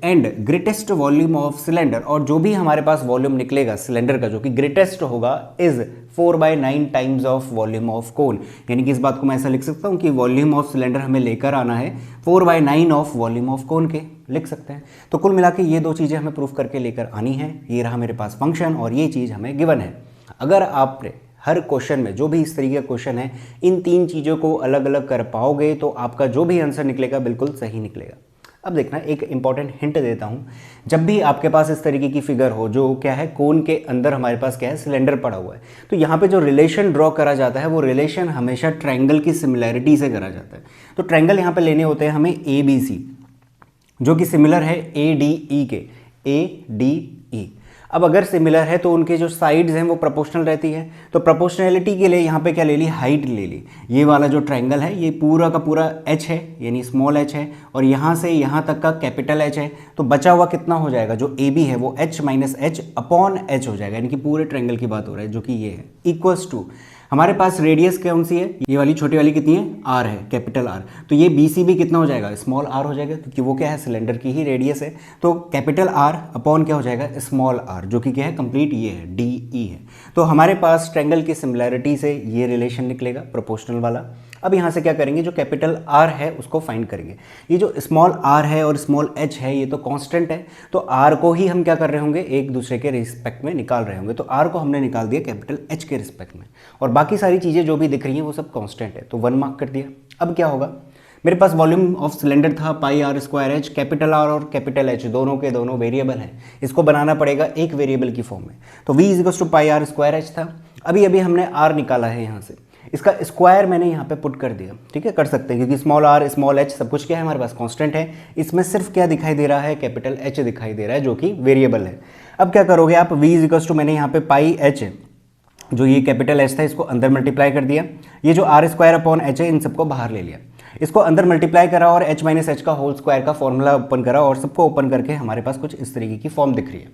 and greatest volume of cylinder, और जो भी हमारे पास वॉल्यूम निकलेगा सिलेंडर का जो कि ग्रेटेस्ट होगा, is 4/9 times of volume of कोन। यानी कि इस बात को मैं ऐसा लिख सकता हूँ कि वॉल्यूम ऑफ सिलेंडर हमें लेकर आना है 4/9 ऑफ वॉल्यूम ऑफ कोन के, लिख सकते हैं। तो कुल मिला के ये 2 चीज़ें हमें प्रूफ करके लेकर आनी है। ये रहा मेरे पास फंक्शन, और ये चीज़ हमें गिवन है। अगर आपने हर क्वेश्चन में जो भी इस तरीके का क्वेश्चन है, इन 3 चीज़ों को अलग अलग कर पाओगे तो आपका जो भी आंसर निकलेगा बिल्कुल सही निकलेगा। अब देखना, एक इंपॉर्टेंट हिंट देता हूँ। जब भी आपके पास इस तरीके की फिगर हो, जो क्या है, कोन के अंदर हमारे पास क्या है, सिलेंडर पड़ा हुआ है, तो यहाँ पे जो रिलेशन ड्रॉ करा जाता है वो रिलेशन हमेशा ट्रायंगल की सिमिलैरिटी से करा जाता है। तो ट्रायंगल यहाँ पे लेने होते हैं हमें ABC, जो कि सिमिलर है ADE के, ADE। अब अगर सिमिलर है तो उनके जो साइड्स हैं वो प्रोपोर्शनल रहती है, तो प्रोपोर्शनैलिटी के लिए यहाँ पे क्या ले ली, हाइट ले ली। ये वाला जो ट्रायंगल है ये पूरा का पूरा एच है, यानी स्मॉल एच है, और यहाँ से यहाँ तक का कैपिटल एच है, तो बचा हुआ कितना हो जाएगा, जो ए बी है वो H minus H upon H हो जाएगा, यानी कि पूरे ट्रायंगल की बात हो रहा है जो कि ये है, इक्वल्स टू हमारे पास रेडियस कौन सी है, ये वाली छोटी वाली कितनी है, आर है, कैपिटल आर। तो ये बी सी भी कितना हो जाएगा, स्मॉल आर हो जाएगा, क्योंकि वो क्या है, सिलेंडर की ही रेडियस है। तो कैपिटल आर अपॉन क्या हो जाएगा, स्मॉल आर, जो कि क्या है, कंप्लीट ये है, डी ई है। तो हमारे पास ट्रायंगल की सिमिलैरिटी से ये रिलेशन निकलेगा प्रोपोर्शनल वाला। अब यहाँ से क्या करेंगे, जो कैपिटल आर है उसको फाइंड करेंगे। ये जो स्मॉल आर है और स्मॉल एच है ये तो कांस्टेंट है, तो आर को ही हम क्या कर रहे होंगे, एक दूसरे के रिस्पेक्ट में निकाल रहे होंगे। तो आर को हमने निकाल दिया कैपिटल एच के रिस्पेक्ट में, और बाकी सारी चीज़ें जो भी दिख रही हैं वो सब कांस्टेंट है, तो 1 मार्क कर दिया। अब क्या होगा, मेरे पास वॉल्यूम ऑफ सिलेंडर था pi R square H, capital R और कैपिटल एच दोनों के दोनों वेरिएबल हैं, इसको बनाना पड़ेगा एक वेरिएबल की फॉर्म में। तो v is equal to pi R square H था, अभी अभी हमने r निकाला है यहाँ से, इसका स्क्वायर मैंने यहाँ पे पुट कर दिया, ठीक है, कर सकते हैं क्योंकि स्मॉल आर स्मॉल एच सब कुछ क्या है हमारे पास कांस्टेंट है। इसमें सिर्फ क्या दिखाई दे रहा है, कैपिटल एच दिखाई दे रहा है जो कि वेरिएबल है। अब क्या करोगे आप, v इज इक्वल टू मैंने यहाँ पे पाई एच जो ये कैपिटल एच था इसको अंदर मल्टीप्लाई कर दिया, ये जो आर स्क्वायर अपॉन एच है इन सबको बाहर ले लिया, इसको अंदर मल्टीप्लाई करा और h माइनस एच का होल स्क्वायर का फॉर्मूला ओपन करा, और सबको ओपन करके हमारे पास कुछ इस तरीके की फॉर्म दिख रही है।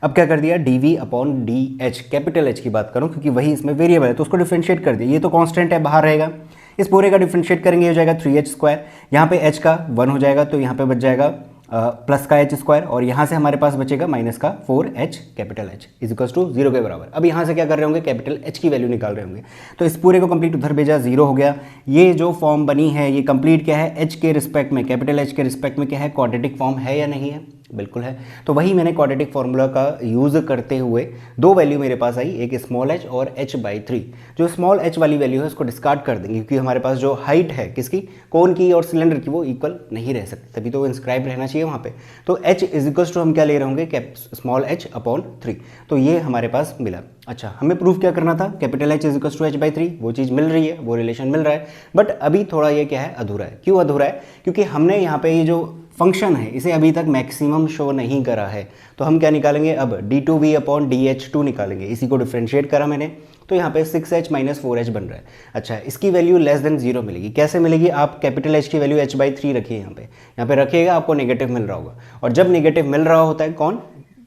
अब क्या कर दिया, dv upon D H, capital H की बात करूं क्योंकि वही इसमें वेरिएबल है तो उसको डिफरेंशिएट कर दिया, ये तो कांस्टेंट है बाहर रहेगा, इस पूरे का डिफरेंशिएट करेंगे हो जाएगा 3h स्क्वायर, यहाँ पे h का 1 हो जाएगा तो यहाँ पे बच जाएगा प्लस का एच स्क्वायर, और यहाँ से हमारे पास बचेगा माइनस का 4h capital H is equal to 0 के बराबर। अब यहाँ से क्या कर रहे होंगे, कैपिटल एच की वैल्यू निकाल रहे होंगे, तो इस पूरे को कंप्लीट उधर भेजा, 0 हो गया। ये जो फॉर्म बनी है ये कंप्लीट क्या है, एच के रिस्पेक्ट में, कैपिटल एच के रिस्पेक्ट में क्या है, क्वाड्रेटिक फॉर्म है या नहीं है, बिल्कुल है। तो वही मैंने क्वाड्रेटिक फार्मूला का यूज़ करते हुए दो वैल्यू मेरे पास आई, एक स्मॉल h और h/3। जो स्मॉल h वाली वैल्यू है उसको डिस्कार्ड कर देंगे क्योंकि हमारे पास जो हाइट है किसकी, कोन की और सिलेंडर की, वो इक्वल नहीं रह सकती, तभी तो वो इंस्क्राइब रहना चाहिए वहाँ पे। तो h इज इक्वल्स टू हम क्या ले रहे होंगे, स्मॉल h अपॉन 3, तो ये हमारे पास मिला। अच्छा, हमें प्रूफ क्या करना था, capital H is equals to h/3, वो चीज़ मिल रही है, वो रिलेशन मिल रहा है, बट अभी थोड़ा ये क्या है, अधूरा है। क्यों अधूरा है, क्योंकि हमने यहाँ पे ये जो फंक्शन है इसे अभी तक मैक्सिमम शो नहीं करा है, तो हम क्या निकालेंगे अब, d2v अपॉन dh2 निकालेंगे, इसी को डिफ्रेंशिएट करा मैंने, तो यहाँ पे 6h माइनस 4h बन रहा है। अच्छा, इसकी वैल्यू लेस देन 0 मिलेगी, कैसे मिलेगी, आप कैपिटल H की वैल्यू h/3 रखिए, यहाँ पे रखिएगा, आपको नेगेटिव मिल रहा होगा, और जब नेगेटिव मिल रहा होता है कौन,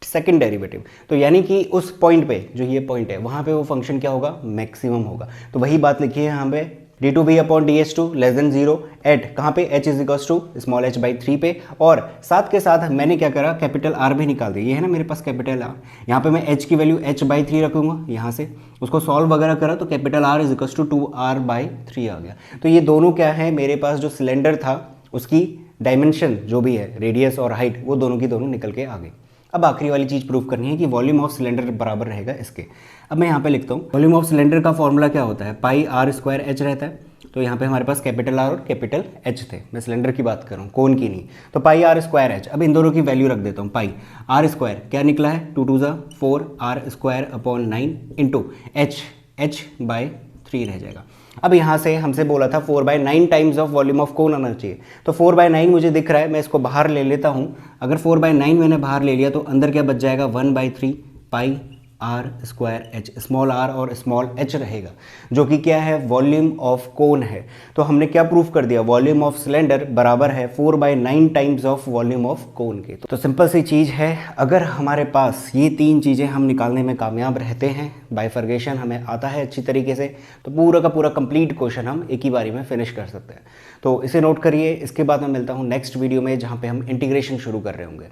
सेकंड डेरिवेटिव, तो यानी कि उस पॉइंट पे, जो ये पॉइंट है वहाँ पे वो फंक्शन क्या होगा, मैक्सिमम होगा। तो वही बात लिखी है यहाँ पे, d2v upon dh2 less than 0 eight कहाँ पे, h is equals to small h/3 पे, और साथ के साथ मैंने क्या करा, कैपिटल R भी निकाल दिया, ये है ना मेरे पास कैपिटल R, यहाँ पे मैं h की वैल्यू h/3 रखूँगा, यहाँ से उसको सॉल्व वगैरह करा तो capital R is equals to 2r/3 आ गया। तो ये दोनों क्या है, मेरे पास जो सिलेंडर था उसकी डायमेंशन जो भी है, रेडियस और हाइट, वो दोनों की दोनों निकल के आ गई। अब आखिरी वाली चीज़ प्रूफ करनी है कि वॉल्यूम ऑफ सिलेंडर बराबर रहेगा इसके। अब मैं यहाँ पे लिखता हूँ, वॉल्यूम ऑफ सिलेंडर का फॉर्मूला क्या होता है, पाई आर स्क्वायर एच रहता है, तो यहाँ पे हमारे पास कैपिटल आर और कैपिटल एच थे, मैं सिलेंडर की बात कर रहा हूँ, कोन की नहीं। तो पाई आर स्क्वायर एच, अब इन दोनों की वैल्यू रख देता हूँ, पाई आर स्क्वायर क्या निकला है, 2 2 4 are square upon 9 into h/3 रह जाएगा। अब यहाँ से हमसे बोला था 4/9 टाइम्स ऑफ वॉल्यूम ऑफ कोन आना चाहिए, तो 4/9 मुझे दिख रहा है, मैं इसको बाहर ले लेता हूँ। अगर 4/9 मैंने बाहर ले लिया तो अंदर क्या बच जाएगा, 1/3 pi R square H, small R और स्मॉल एच रहेगा, जो कि क्या है, वॉल्यूम ऑफ कोन है। तो हमने क्या प्रूफ कर दिया, वॉल्यूम ऑफ सिलेंडर बराबर है 4/9 टाइम्स ऑफ वॉल्यूम ऑफ कोन के। तो सिंपल सी चीज़ है, अगर हमारे पास ये तीन चीज़ें हम निकालने में कामयाब रहते हैं, बाइफर्गेशन हमें आता है अच्छी तरीके से, तो पूरा का पूरा कंप्लीट क्वेश्चन हम एक ही बारी में फिनिश कर सकते हैं। तो इसे नोट करिए, इसके बाद मैं मिलता हूँ नेक्स्ट वीडियो में जहाँ पे हम इंटीग्रेशन शुरू कर रहे होंगे।